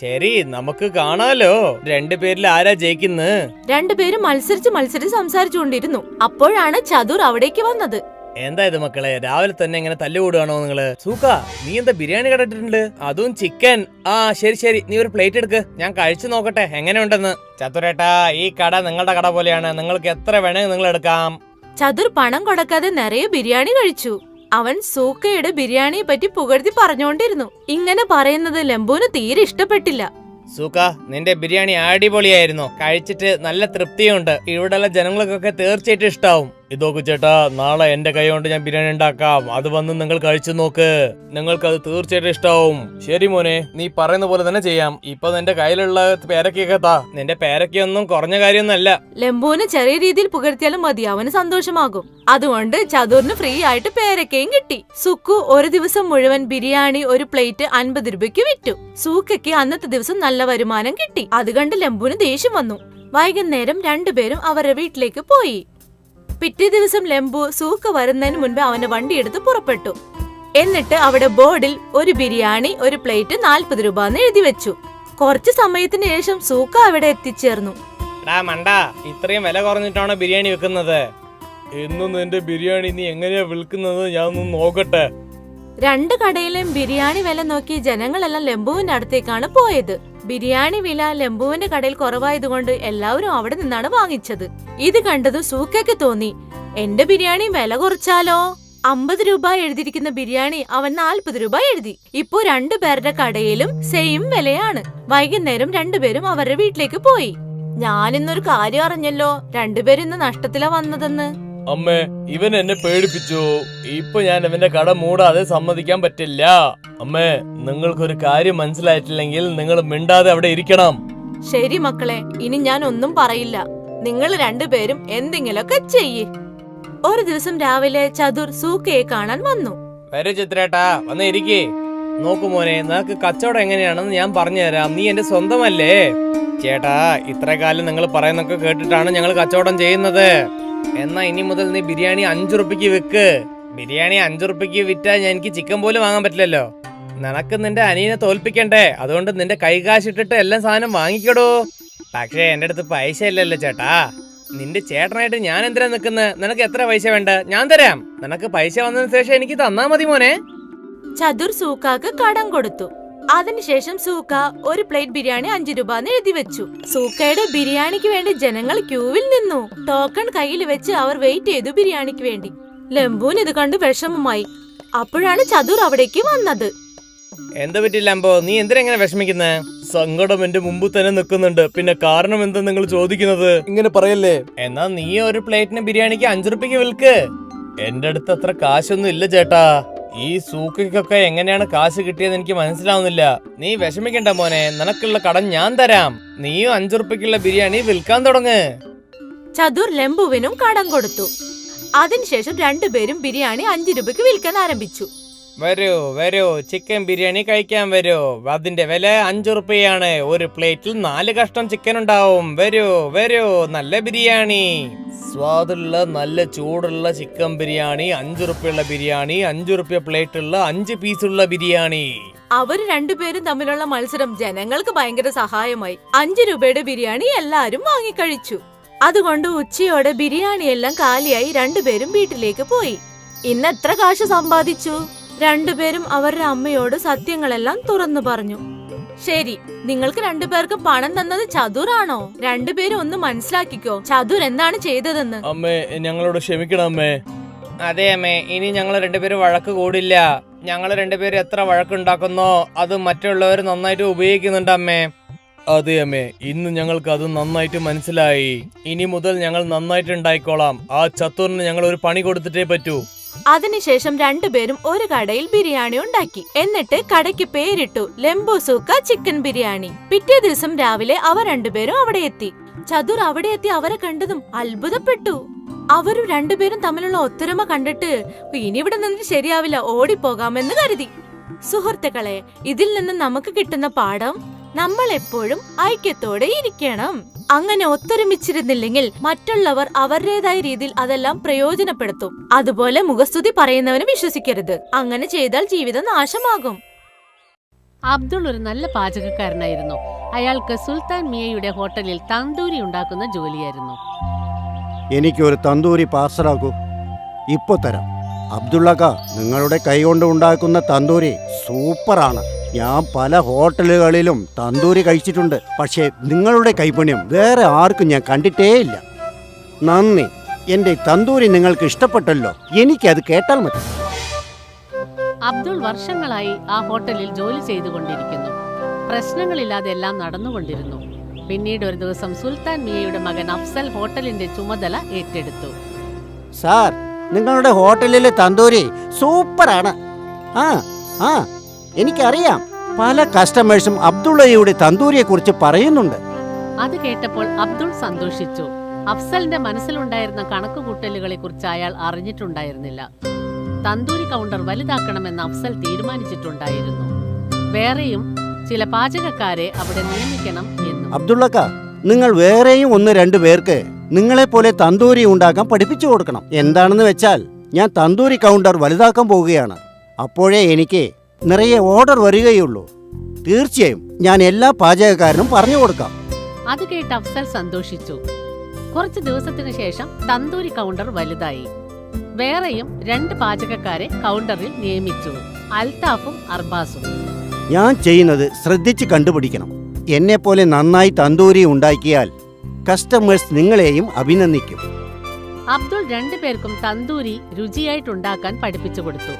ശരി, നമുക്ക് കാണാലോ രണ്ടുപേരിൽ ആരാ ജയിക്കുന്നത്. രണ്ടുപേരും മത്സരിച്ച് സംസാരിച്ചുകൊണ്ടിരുന്നു. അപ്പോഴാണ് ചതുർ അവിടേക്ക് വന്നത്. എന്താ ഇത് മക്കളെ, രാവിലെ തന്നെ ഇങ്ങനെ തല്ലുകൂടുകയാണോ നിങ്ങള്? സൂക്ക, നീ എന്താ ബിരിയാണി കട ഇട്ടിട്ടുണ്ട്? അതും ചിക്കൻ. ആ ശരി, നീ ഒരു പ്ലേറ്റ് എടുക്ക്, ഞാൻ കഴിച്ചു നോക്കട്ടെ എങ്ങനെ ഉണ്ടെന്ന്. ചതുരേട്ടാ, ഈ കട നിങ്ങളുടെ കട പോലെയാണ്. നിങ്ങൾക്ക് എത്ര വേണമെങ്കിൽ നിങ്ങൾ എടുക്കാം. ചതുർ പണം കൊടുക്കാതെ നിറയെ ബിരിയാണി കഴിച്ചു. അവൻ സൂക്കയുടെ ബിരിയാണിയെ പറ്റി പുകഴ്ത്തി പറഞ്ഞുകൊണ്ടിരുന്നു. ഇങ്ങനെ പറയുന്നത് ലെംബുവിന് തീരെ ഇഷ്ടപ്പെട്ടില്ല. സൂക്ക, നിന്റെ ബിരിയാണി അടിപൊളിയായിരുന്നു. കഴിച്ചിട്ട് നല്ല തൃപ്തിയുണ്ട്. ഇവിടെയുള്ള ജനങ്ങൾക്കൊക്കെ തീർച്ചയായിട്ടും ഇഷ്ടാവും. ഇതൊക്കെ ചേട്ടാ, നാളെ എന്റെ കൈ കൊണ്ട് ഞാൻ ബിരിയാണി ഉണ്ടാക്കാം. അത് വന്ന് നിങ്ങൾ കഴിച്ചു നോക്ക്, നിങ്ങൾക്കത് തീർച്ചയായിട്ടും ഇഷ്ടാവും. ശരി മോനെ, നീ പറയുന്ന പോലെ തന്നെ ചെയ്യാം. ഇപ്പൊ നിന്റെ കയ്യിലുള്ള പേരക്കൊക്കെ താ. നിന്റെ പേരക്കൊന്നും കുറഞ്ഞ കാര്യമൊന്നല്ല. ലെംബുവിന് ചെറിയ രീതിയിൽ പുകഴ്ത്തിയാലും മതി, അവന് സന്തോഷമാകും. അതുകൊണ്ട് ചതുറിന് ഫ്രീ ആയിട്ട് പേരക്കയും കിട്ടി. സുക്കു ഒരു ദിവസം മുഴുവൻ ബിരിയാണി ഒരു പ്ലേറ്റ് 50 രൂപയ്ക്ക് വിറ്റു. സൂക്കയ്ക്ക് അന്നത്തെ ദിവസം നല്ല വരുമാനം കിട്ടി. അത് കണ്ട് ലെംബുവിന് ദേഷ്യം വന്നു. വൈകുന്നേരം രണ്ടുപേരും അവരുടെ വീട്ടിലേക്ക് പോയി. പിറ്റേ ദിവസം ലെംബു സൂക്ക വരുന്നതിന് മുൻപ് അവന്റെ വണ്ടി എടുത്ത് പുറപ്പെട്ടു. എന്നിട്ട് അവിടെ ബോർഡിൽ ഒരു ബിരിയാണി ഒരു പ്ലേറ്റ് 40 രൂപ എന്ന് എഴുതി വെച്ചു. കുറച്ചു സമയത്തിന് ശേഷം സൂക്ക അവിടെ എത്തിച്ചേർന്നു. മണ്ടാ, ഇത്രയും വില കുറഞ്ഞിട്ടാണ് ബിരിയാണി വെക്കുന്നത്. ഇന്നും നിന്റെ ബിരിയാണി നീ എങ്ങനെയാ വിൽക്കുന്നത് ഞാൻ ഒന്ന് നോക്കട്ടെ. 2 കടയിലെയും ബിരിയാണി വില നോക്കി ജനങ്ങളെല്ലാം ലെംബുവിന്റെ അടുത്തേക്കാണ് പോയത്. ബിരിയാണി വില ലെംബുവിന്റെ കടയിൽ കുറവായതുകൊണ്ട് എല്ലാവരും അവിടെ നിന്നാണ് വാങ്ങിച്ചത്. ഇത് കണ്ടതും സൂക്കയ്ക്ക് തോന്നി, എന്റെ ബിരിയാണി വില കുറച്ചാലോ. 50 രൂപ എഴുതിയിരിക്കുന്ന ബിരിയാണി അവൻ 40 രൂപ എഴുതി. ഇപ്പോ 2 പേരുടെ കടയിലും സെയിം വിലയാണ്. വൈകുന്നേരം രണ്ടുപേരും അവരുടെ വീട്ടിലേക്ക് പോയി. ഞാനിന്നൊരു കാര്യം അറിഞ്ഞല്ലോ, രണ്ടുപേരും ഇന്ന് നഷ്ടത്തിലാ വന്നതെന്ന്. അമ്മേ, ഇവൻ എന്നെ പേടിപ്പിച്ചു. ഇപ്പൊ ഞാൻ ഇവന്റെ കട മൂടാതെ സമ്മതിക്കാൻ പറ്റില്ല. അമ്മേ, നിങ്ങൾക്കൊരു കാര്യം മനസ്സിലായിട്ടില്ലെങ്കിൽ നിങ്ങൾ മിണ്ടാതെ അവിടെ ഇരിക്കണം. ശരി മക്കളെ, ഇനി ഞാൻ ഒന്നും പറയില്ല. നിങ്ങൾ രണ്ടുപേരും എന്തെങ്കിലുമൊക്കെ ചെയ്യ്. ഒരു ദിവസം രാവിലെ ചതുർ സൂക്കയെ കാണാൻ വന്നു. വരൂ ചിത്രേട്ടാ, വന്ന് ഇരിക്കേ. നോക്കു മോനെ, നിനക്ക് കച്ചവടം എങ്ങനെയാണെന്ന് ഞാൻ പറഞ്ഞുതരാം. നീ എന്റെ സ്വന്തമല്ലേ. ചേട്ടാ, ഇത്ര കാലം നിങ്ങൾ പറയുന്നൊക്കെ കേട്ടിട്ടാണ് ഞങ്ങൾ കച്ചവടം ചെയ്യുന്നത്. എന്നാ ഇനി മുതൽ നീ ബിരിയാണി 5 റുപ്യക്ക് വിക്ക്. ബിരിയാണി 5 റുപ്യക്ക് വിറ്റാൽ എനിക്ക് ചിക്കൻ പോലും വാങ്ങാൻ പറ്റില്ലല്ലോ. നിനക്ക് നിന്റെ അനിയനെ തോൽപ്പിക്കണ്ടേ, അതുകൊണ്ട് നിന്റെ കൈകാശിട്ടിട്ട് എല്ലാം സാധനം വാങ്ങിക്കടോ. പക്ഷേ എന്റെ അടുത്ത് പൈസ ഇല്ലല്ലോ ചേട്ടാ. നിന്റെ ചേട്ടനായിട്ട് ഞാൻ എന്തിനാ നിക്കുന്നത്? നിനക്ക് എത്ര പൈസ വേണ്ട ഞാൻ തരാം. നിനക്ക് പൈസ വന്നതിന് ശേഷം എനിക്ക് തന്നാ മതി മോനെ. ചതുർ സൂക്കാക്ക് കടം കൊടുത്തു. അതിനുശേഷം സൂക്ക ഒരു പ്ലേറ്റ് ബിരിയാണി 5 രൂപ എന്ന് എഴുതി വെച്ചു. സൂക്കയുടെ ബിരിയാണിക്ക് വേണ്ടി ജനങ്ങൾ ക്യൂവിൽ നിന്നു. ടോക്കൺ കയ്യിൽ വെച്ച് അവർ വെയിറ്റ് ചെയ്തു ബിരിയാണിക്ക് വേണ്ടി. ലെംബുവിന് ഇത് കണ്ട് വിഷമമായി. അപ്പോഴാണ് ചതുർ അവിടേക്ക് വന്നത്. എന്താ പറ്റില്ല അമ്പോ, നീ എന്തിനെങ്ങനെ വിഷമിക്കുന്നേ? സങ്കടം എന്റെ മുമ്പ് തന്നെ നിൽക്കുന്നുണ്ട്. പിന്നെ കാരണം എന്താ നിങ്ങൾ ചോദിക്കുന്നത്? ഇങ്ങനെ പറയല്ലേ. എന്നാ നീ ഒരു പ്ലേറ്റിന് ബിരിയാണിക്ക് 5 റുപ്യക്ക് വിൽക്ക്. എന്റെ അടുത്ത് അത്ര കാശൊന്നും ഇല്ല ചേട്ടാ. ഈ സൂക്കൊക്കെ എങ്ങനെയാണ് കാശ് കിട്ടിയെന്ന് എനിക്ക് മനസ്സിലാവുന്നില്ല. നീ വിഷമിക്കണ്ട മോനെ, നിനക്കുള്ള കടം ഞാൻ തരാം. നീയും 5 റുപ്യക്കുള്ള ബിരിയാണി വിൽക്കാൻ തുടങ്ങ്. ചതുർ ലെംബുവിനും കടം കൊടുത്തു. അതിനുശേഷം രണ്ടുപേരും ബിരിയാണി 5 രൂപയ്ക്ക് വിൽക്കാൻ ആരംഭിച്ചു. വരൂ വരൂ, ചിക്കൻ ബിരിയാണി കഴിക്കാൻ വരൂ. അതിന്റെ വില 5 റുപ്യയാണ്. ഒരു പ്ലേറ്റിൽ 4 കഷ്ണം ചിക്കൻ ഉണ്ടാവും. വരൂ വരൂ, നല്ല ബിരിയാണി, സ്വാദുള്ള നല്ല ചൂടുള്ള ചിക്കൻ ബിരിയാണി, 5 റുപ്യുള്ള ബിരിയാണി, 5 റുപ്യ പ്ലേറ്റുള്ള 5 പീസുള്ള ബിരിയാണി. അവർ രണ്ടുപേരും തമ്മിലുള്ള മത്സരം ജനങ്ങൾക്ക് ഭയങ്കര സഹായമായി. 5 രൂപയുടെ ബിരിയാണി എല്ലാരും വാങ്ങിക്കഴിച്ചു. അതുകൊണ്ട് ഉച്ചയോടെ ബിരിയാണിയെല്ലാം കാലിയായി രണ്ടുപേരും വീട്ടിലേക്ക് പോയി. ഇന്ന് എത്ര കാശ് സമ്പാദിച്ചു? രണ്ടുപേരും അവരുടെ അമ്മയോട് സത്യങ്ങളെല്ലാം തുറന്നു പറഞ്ഞു. ശരി, നിങ്ങൾക്ക് രണ്ടുപേർക്ക് പണം തന്നത് ചതുറാണോ? രണ്ടുപേരും ഒന്ന് മനസ്സിലാക്കിക്കോ, ചതുർ എന്താണ് ചെയ്തതെന്ന്. അമ്മേ, ഞങ്ങളോട് ക്ഷമിക്കണം അമ്മേ. അതെ അമ്മേ, ഇനി ഞങ്ങൾ രണ്ടുപേരും വഴക്ക് കൂടില്ല. ഞങ്ങൾ രണ്ടുപേരും എത്ര വഴക്കുണ്ടാക്കുന്നോ അത് മറ്റുള്ളവർ നന്നായിട്ട് ഉപയോഗിക്കുന്നുണ്ട് അമ്മേ. അതെ അമ്മേ, ഇന്ന് ഞങ്ങൾക്ക് അത് നന്നായിട്ട് മനസ്സിലായി. ഇനി മുതൽ ഞങ്ങൾ നന്നായിട്ട് ഉണ്ടായിക്കോളാം. ആ ചത്തുറിന് ഞങ്ങൾ ഒരു പണി കൊടുത്തിട്ടേ പറ്റൂ. അതിനുശേഷം രണ്ടുപേരും ഒരു കടയിൽ ബിരിയാണി ഉണ്ടാക്കി. എന്നിട്ട് കടയ്ക്ക് പേരിട്ടു ലെംബു സൂക്ക ചിക്കൻ ബിരിയാണി. പിറ്റേ ദിവസം രാവിലെ അവർ രണ്ടുപേരും അവിടെ എത്തി. ചതുർ അവിടെ എത്തി അവരെ കണ്ടതും അത്ഭുതപ്പെട്ടു. അവരും രണ്ടുപേരും തമ്മിലുള്ള ഒത്തൊരുമ കണ്ടിട്ട് ഇനി ഇവിടെ നിന്നിട്ട് ശരിയാവില്ല, ഓടിപ്പോകാമെന്ന് കരുതി. സുഹൃത്തുക്കളെ, ഇതിൽ നിന്ന് നമുക്ക് കിട്ടുന്ന പാഠം നമ്മൾ എപ്പോഴും ഐക്യത്തോടെ ഇരിക്കണം. അങ്ങനെ ഒത്തൊരുമിച്ചിരുന്നില്ലെങ്കിൽ മറ്റുള്ളവർ അവരുടേതായ രീതിയിൽ അതെല്ലാം പ്രയോജനപ്പെടുത്തും. അതുപോലെ മുഖസ്തുതി പറയുന്നവന് വിശ്വസിക്കരുത്. അങ്ങനെ ചെയ്താൽ ജീവിതം നാശമാകും. അബ്ദുൾ ഒരു നല്ല പാചകക്കാരനായിരുന്നു. അയാൾക്ക് സുൽത്താൻ മിയയുടെ ഹോട്ടലിൽ തന്തൂരി ഉണ്ടാക്കുന്ന ജോലിയായിരുന്നു. എനിക്കൊരു തന്തൂരി പാർസലാക്കൂ. ഇപ്പൊ തരാം. അബ്ദുള്ളക്ക, നിങ്ങളുടെ കൈകൊണ്ട് ഉണ്ടാക്കുന്ന തന്തൂരി സൂപ്പറാണ്. ഞാൻ പല ഹോട്ടലുകളിലും തന്തൂരി കഴിച്ചിട്ടുണ്ട്. പക്ഷേ നിങ്ങളുടെ കൈപുണ്യം വേറെ ആർക്കും ഞാൻ കണ്ടിട്ടേയില്ല. നന്ദി. എന്റെ തന്തൂരി നിങ്ങൾക്ക് ഇഷ്ടപ്പെട്ടല്ലോ. എനിക്കത് കേട്ടാൽ മതി. അബ്ദുൾ വർഷങ്ങളായി ആ ഹോട്ടലിൽ ജോലി ചെയ്തുകൊണ്ടിരിക്കുന്നു. പ്രശ്നങ്ങളില്ലാതെ എല്ലാം നടന്നുകൊണ്ടിരുന്നു. പിന്നീട് ഒരു ദിവസം സുൽത്താൻ മിയയുടെ മകൻ അഫ്സൽ ഹോട്ടലിന്റെ ചുമതല ഏറ്റെടുത്തു. സാർ, നിങ്ങളുടെ ഹോട്ടലിലെ തന്തൂരി സൂപ്പറാണ്. ആ എനിക്കറിയാം. പല കസ്റ്റമേഴ്സും അബ്ദുള്ളയുടെ തന്തൂരിയെ കുറിച്ച് പറയുന്നുണ്ട്. അത് കേട്ടപ്പോൾ അബ്ദുൾ സന്തോഷിച്ചു. അഫ്സലിന്റെ മനസ്സിലുണ്ടായിരുന്ന കണക്കുകൂട്ടലുകളെ കുറിച്ച് അയാൾ അറിഞ്ഞിട്ടുണ്ടായിരുന്നില്ല. തന്തൂരി കൗണ്ടർ വലുതാക്കണമെന്ന് അഫ്സൽ തീരുമാനിച്ചിട്ടുണ്ടായിരുന്നു. വേറെയും ചില പാചകക്കാരെ അവിടെ നിയമിക്കണം എന്നും. അബ്ദുള്ളക്ക, നിങ്ങൾ വേറെയും 1-2 പേർക്ക് നിങ്ങളെപ്പോലെ തന്തൂരി ഉണ്ടാക്കാൻ പഠിപ്പിച്ചു കൊടുക്കണം. എന്താണെന്ന് വെച്ചാൽ, ഞാൻ തന്തൂരി കൗണ്ടർ വലുതാക്കാൻ പോവുകയാണ്. അപ്പോഴേ എനിക്ക് നിറയെ ഓർഡർ വരികയുള്ളൂ. തീർച്ചയായും ഞാൻ എല്ലാ പാചകക്കാരനും പറഞ്ഞു കൊടുക്കാം. അത് കേട്ട് അഫ്സൽ സന്തോഷിച്ചു. കുറച്ചു ദിവസത്തിനു ശേഷം തന്തൂരി കൗണ്ടർ വലുതായി. വേറെയും 2 പാചകക്കാരെ കൗണ്ടറിൽ നിയമിച്ചു, അൽത്താഫും അർബാസും. ഞാൻ ചെയ്യുന്നത് ശ്രദ്ധിച്ച് കണ്ടുപിടിക്കണം. എന്നെപ്പോലെ നന്നായി തന്തൂരി ഉണ്ടാക്കിയാൽ കസ്റ്റമേഴ്സ് നിങ്ങളെയും അഭിനന്ദിക്കും. അബ്ദുൾ 2 പേർക്കും തന്തൂരി രുചിയായിട്ടുണ്ടാക്കാൻ പഠിപ്പിച്ചു കൊടുത്തു.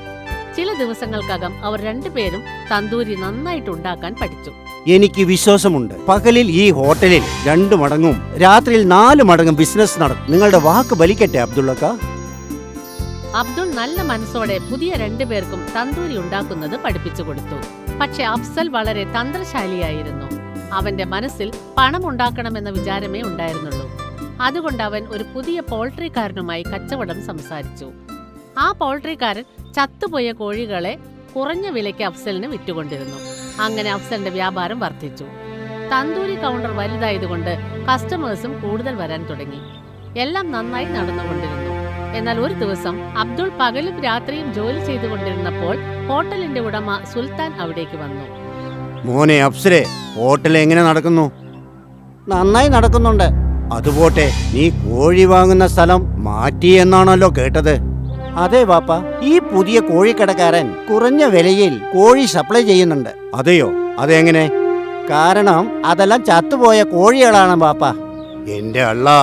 ചില ദിവസങ്ങൾക്കകം അവർ 2 പേരും തന്തൂരി നന്നായിട്ടുണ്ടാക്കാൻ പഠിച്ചു. എനിക്ക് വിശ്വാസമുണ്ട്, പകലിൽ ഈ ഹോട്ടലിൽ 2 മടങ്ങും രാത്രിയിൽ 4 മടങ്ങും ബിസിനസ് നടക്കും. നിങ്ങളുടെ വാക്ക് ബലിക്കട്ടെ അബ്ദുള്ളക്ക. അബ്ദുൾ നല്ല മനസ്സോടെ പുതിയ 2 പേർക്കും തന്തൂരി ഉണ്ടാക്കുന്നത് പഠിപ്പിച്ചു കൊടുത്തു. പക്ഷെ അഫ്സൽ വളരെ തന്ത്രശാലിയായിരുന്നു. അവന്റെ മനസ്സിൽ പണം ഉണ്ടാക്കണമെന്ന വിചാരമേ ഉണ്ടായിരുന്നുള്ളൂ. അതുകൊണ്ട് അവൻ ഒരു പുതിയ പോൾട്രിക്കാരനുമായി കച്ചവടം സംസാരിച്ചു. ആ പോൾട്രിക്കാരൻ ചത്തുപോയ കോഴികളെ കുറഞ്ഞ വിലയ്ക്ക് അഫ്സലിന് വിറ്റുകൊണ്ടിരുന്നു. അങ്ങനെ അഫ്സലിന്റെ വ്യാപാരം വർദ്ധിച്ചു. തന്തൂരി കൗണ്ടർ വലുതായതുകൊണ്ട് കസ്റ്റമേഴ്സും കൂടുതൽ വരാൻ തുടങ്ങി. എല്ലാം നന്നായി നടന്നുകൊണ്ടിരുന്നു. എന്നാൽ ഒരു ദിവസം അബ്ദുൾ പകലും രാത്രിയും ജോലി ചെയ്തുകൊണ്ടിരുന്നപ്പോൾ ഹോട്ടലിന്റെ ഉടമ സുൽത്താൻ അവിടേക്ക് വന്നു. മോനെ അഫ്സലെ, ഹോട്ടൽ എങ്ങനെ നടക്കുന്നു? നന്നായി നടക്കുന്നുണ്ട്. അതുപോട്ടെ, നീ കോഴി വാങ്ങുന്ന സ്ഥലം മാറ്റി എന്നാണല്ലോ കേട്ടത്. അതെ വാപ്പ, ഈ പുതിയ കോഴിക്കടക്കാരൻ കുറഞ്ഞ വിലയിൽ കോഴി സപ്ലൈ ചെയ്യുന്നുണ്ട്. അതെയോ? അതെങ്ങനെ? കാരണം അതെല്ലാം ചത്തുപോയ കോഴികളാണ് വാപ്പ. എന്റെ അള്ളാ,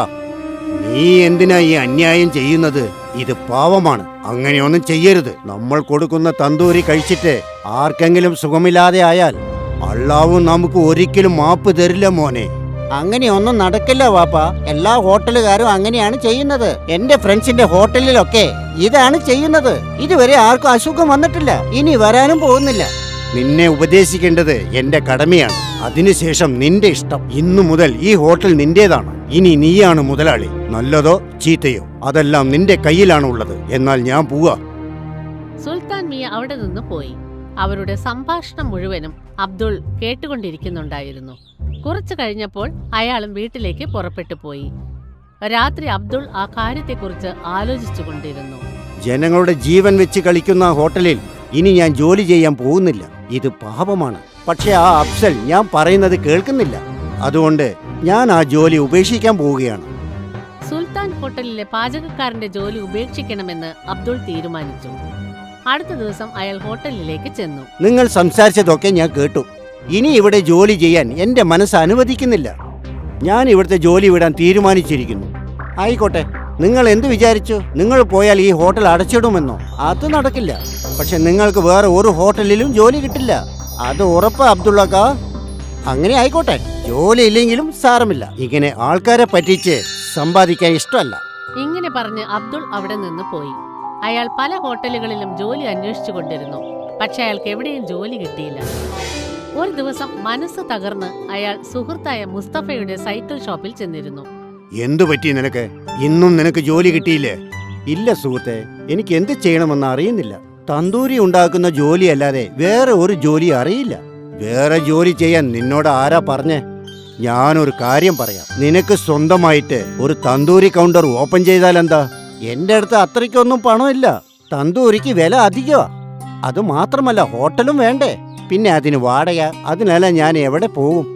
നീ എന്തിനാ ഈ അന്യായം ചെയ്യുന്നത്? ഇത് പാവമാണ്. അങ്ങനെയൊന്നും ചെയ്യരുത്. നമ്മൾ കൊടുക്കുന്ന തന്തൂരി കഴിച്ചിട്ട് ആർക്കെങ്കിലും സുഖമില്ലാതെ ആയാൽ അള്ളാവും നമുക്ക് ഒരിക്കലും മാപ്പ് തരില്ല മോനെ. അങ്ങനെയൊന്നും നടക്കില്ല വാപ്പ. എല്ലാ ഹോട്ടലുകാരും അങ്ങനെയാണ് ചെയ്യുന്നത്. എന്റെ ഫ്രണ്ട്സിന്റെ ഹോട്ടലിലൊക്കെ ഇതാണ് ചെയ്യുന്നത്. ഇതുവരെ ആർക്കും അസുഖം വന്നിട്ടില്ല, ഇനി വരാനും പോകുന്നില്ല. നിന്നെ ഉപദേശിക്കേണ്ടത് എന്റെ കടമയാണ്. അതിനുശേഷം നിന്റെ ഇഷ്ടം. ഇന്നു മുതൽ ഈ ഹോട്ടൽ നിന്റേതാണ്. ഇനി നീയാണ് മുതലാളി. നല്ലതോ ചീത്തയോ അതെല്ലാം നിന്റെ കയ്യിലാണ് ഉള്ളത്. എന്നാൽ ഞാൻ പോവാ. സുൽത്താൻ മിയ അവിടെ നിന്ന് പോയി. അവരുടെ സംഭാഷണം മുഴുവനും അബ്ദുൾ കേട്ടുകൊണ്ടിരിക്കുന്നുണ്ടായിരുന്നു. കുറച്ചു കഴിഞ്ഞപ്പോൾ അയാളും വീട്ടിലേക്ക് പുറപ്പെട്ടു പോയി. രാത്രി അബ്ദുൾ ആ കാര്യത്തെക്കുറിച്ച് ആലോചിച്ചുകൊണ്ടിരുന്നു. ജനങ്ങളുടെ ജീവൻ വെച്ച് കളിക്കുന്ന ഹോട്ടലിൽ ഇനി ഞാൻ ജോലി ചെയ്യാൻ പോകുന്നില്ല. ഇത് പാപമാണ്. പക്ഷെ ആ അഫ്സൽ ഞാൻ പറയുന്നത് കേൾക്കുന്നില്ല. അതുകൊണ്ട് ഞാൻ ആ ജോലി ഉപേക്ഷിക്കാൻ പോവുകയാണ്. സുൽത്താൻ ഹോട്ടലിലെ പാചകക്കാരന്റെ ജോലി ഉപേക്ഷിക്കണമെന്ന് അബ്ദുൾ തീരുമാനിച്ചു. അടുത്ത ദിവസം അയാൾ ഹോട്ടലിലേക്ക് ചെന്നു. നിങ്ങൾ സംസാരിച്ചതൊക്കെ ഞാൻ കേട്ടു. ഇനി ഇവിടെ ജോലി ചെയ്യാൻ എന്റെ മനസ്സ് അനുവദിക്കുന്നില്ല. ഞാൻ ഇവിടുത്തെ ജോലി വിടാൻ തീരുമാനിച്ചിരിക്കുന്നു. ആയിക്കോട്ടെ, നിങ്ങൾ എന്ത് വിചാരിച്ചു? നിങ്ങൾ പോയാൽ ഈ ഹോട്ടൽ അടച്ചിടുമെന്നോ? അത് നടക്കില്ല. പക്ഷെ നിങ്ങൾക്ക് വേറെ ഒരു ഹോട്ടലിലും ജോലി കിട്ടില്ല. അത് ഉറപ്പാ അബ്ദുള്ളക്ക. അങ്ങനെ ആയിക്കോട്ടെ, ജോലി ഇല്ലെങ്കിലും സാരമില്ല. ഇങ്ങനെ ആൾക്കാരെ പറ്റിച്ച് സമ്പാദിക്കാൻ ഇഷ്ടമല്ല. ഇങ്ങനെ പറഞ്ഞ് അബ്ദുൾ അവിടെ നിന്ന് പോയി. അയാൾ പല ഹോട്ടലുകളിലും ജോലി അന്വേഷിച്ചു കൊണ്ടിരുന്നു. പക്ഷെ അയാൾക്ക് എവിടെയും ജോലി കിട്ടിയില്ല. ഒരു ദിവസം മനസ്സ് തകർന്ന് അയാൾ സുഹൃത്തായ മുസ്തഫയുടെ സൈക്കിൾ ഷോപ്പിൽ ചെന്നിരുന്നു. എന്തു പറ്റി നിനക്ക്? ഇന്നും നിനക്ക് ജോലി കിട്ടിയില്ലേ? ഇല്ല സുഹൃത്തെ, എനിക്ക് എന്ത് ചെയ്യണമെന്ന് അറിയുന്നില്ല. തന്തൂരി ഉണ്ടാക്കുന്ന ജോലിയല്ലാതെ വേറെ ഒരു ജോലി അറിയില്ല. വേറെ ജോലി ചെയ്യാൻ നിന്നോട് ആരാ പറഞ്ഞേ? ഞാനൊരു കാര്യം പറയാം. നിനക്ക് സ്വന്തമായിട്ട് ഒരു തന്തൂരി കൗണ്ടർ ഓപ്പൺ ചെയ്താൽ എന്താ? എന്റെ അടുത്ത് അത്രയ്ക്കൊന്നും പണമില്ല. തന്തൂരിക്ക് വില അധികമാ. അത് മാത്രമല്ല, ഹോട്ടലും വേണ്ടേ? പിന്നെ അതിന് വാടക. അതിനല്ല ഞാൻ എവിടെ പോകും?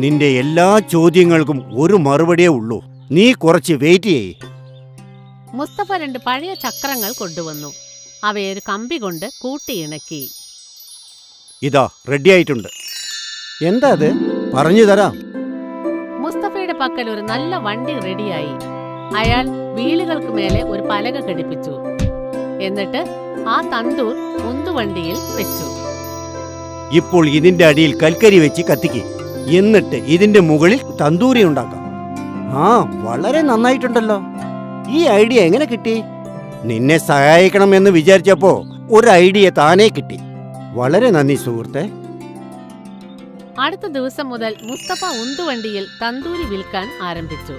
നിന്റെ എല്ലാ ചോദ്യങ്ങൾക്കും ഒരു മറുപടിയേ ഉള്ളൂ. നീ കുറച്ച് വെയിറ്റ് ചെയ്യ്. മുസ്തഫ 2 പഴയ ചക്രങ്ങൾ കൊണ്ടുവന്നു. അവയെ ഒരു കമ്പി കൊണ്ട് കൂട്ടിയിണക്കി. ഇതാ റെഡി ആയിട്ടുണ്ട്. എന്താ അത്? പറഞ്ഞു തരാം. മുസ്തഫയുടെ പക്കൽ ഒരു നല്ല വണ്ടി റെഡിയായി. അയാൾ വീലുകൾക്ക് മേലെ ഒരു പലക ഘടിപ്പിച്ചു. എന്നിട്ട് ആ തന്തൂർ ഉന്തുവണ്ടിയിൽ വെച്ചു. ഇപ്പോൾ ഇതിന്റെ അടിയിൽ കൽക്കരി വെച്ച് കത്തിക്ക്. എന്നിട്ട് ഇതിന്റെ മുകളിൽ തന്തൂരി ഉണ്ടാക്കാം. ആ, വളരെ നന്നായിട്ടുണ്ടല്ലോ. ഈ ഐഡിയ എങ്ങനെ കിട്ടി? നിന്നെ സഹായിക്കണം എന്ന് വിചാരിച്ചപ്പോ ഒരു ഐഡിയ താനേ കിട്ടി. വളരെ നന്ദി സുഹൃത്തെ. അടുത്ത ദിവസം മുതൽ മുസ്തഫ ഉന്തുവണ്ടിയിൽ തന്തൂരി വിൽക്കാൻ ആരംഭിച്ചു.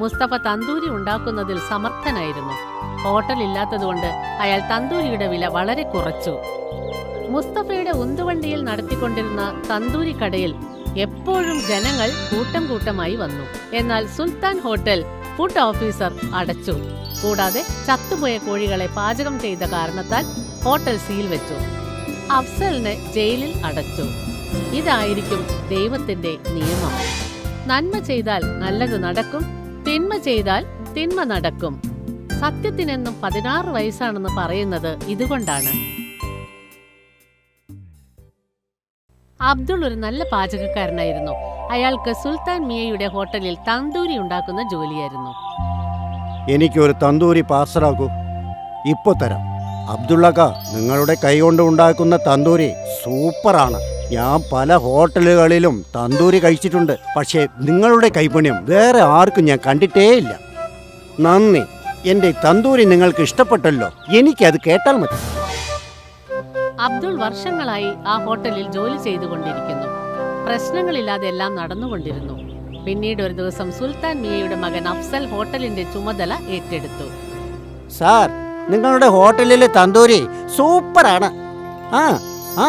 മുസ്തഫ തന്തൂരി ഉണ്ടാക്കുന്നതിൽ സമർത്ഥനായിരുന്നു. ഹോട്ടൽ ഇല്ലാത്തതുകൊണ്ട് അയാൾ തന്തൂരിയുടെ വില വളരെ കുറച്ചു. മുസ്തഫയുടെ ഉന്തുവണ്ടിയിൽ നടത്തിക്കൊണ്ടിരുന്ന തന്തൂരി കടയിൽ എപ്പോഴും ജനങ്ങൾ കൂട്ടം കൂട്ടമായി വന്നു. എന്നാൽ സുൽത്താൻ ഹോട്ടൽ ഫുഡ് ഓഫീസർ അടച്ചു. കൂടാതെ ചത്തുപോയ കോഴികളെ പാചകം ചെയ്ത കാരണത്താൽ ഹോട്ടൽ സീൽ വെച്ചു. അഫ്സലിനെ ജയിലിൽ അടച്ചു. ഇതായിരിക്കും ദൈവത്തിന്റെ നിയമം. നന്മ ചെയ്താൽ നല്ലത് നടക്കും, തിന്മ ചെയ്താൽ തിന്മ നടക്കും. സത്യത്തിനെന്നും 16 വയസ്സാണെന്ന് പറയുന്നത് ഇതുകൊണ്ടാണ്. അബ്ദുൾ ഒരു നല്ല പാചകക്കാരനായിരുന്നു. അയാൾക്ക് സുൽത്താൻ മിയയുടെ ഹോട്ടലിൽ തന്തൂരി ഉണ്ടാക്കുന്ന ജോലിയായിരുന്നു. എനിക്കൊരു തന്തൂരി പാർസലാക്കൂ. ഇപ്പൊ തരാം. അബ്ദുള്ളക്ക, നിങ്ങളുടെ കൈകൊണ്ട് ഉണ്ടാക്കുന്ന തന്തൂരി സൂപ്പറാണ്. ഞാൻ പല ഹോട്ടലുകളിലും തന്തൂരി കഴിച്ചിട്ടുണ്ട്. പക്ഷേ നിങ്ങളുടെ കൈപുണ്യം വേറെ ആർക്കും ഞാൻ കണ്ടിട്ടേയില്ല. നന്ദി. എന്റെ തന്തൂരി നിങ്ങൾക്ക് ഇഷ്ടപ്പെട്ടല്ലോ. എനിക്കത് കേട്ടാൽ മതി. അബ്ദുൾ വർഷങ്ങളായി ആ ഹോട്ടലിൽ ജോലി ചെയ്തുകൊണ്ടിരിക്കുന്നു. പ്രശ്നങ്ങളില്ലാതെ എല്ലാം നടന്നുകൊണ്ടിരുന്നു. പിന്നീട് ഒരു ദിവസം സുൽത്താൻ മിയയുടെ മകൻ അഫ്സൽ ഹോട്ടലിന്റെ ചുമതല ഏറ്റെടുത്തു. സാർ, നിങ്ങളുടെ ഹോട്ടലിലെ തന്തൂരി സൂപ്പറാണ്. ആ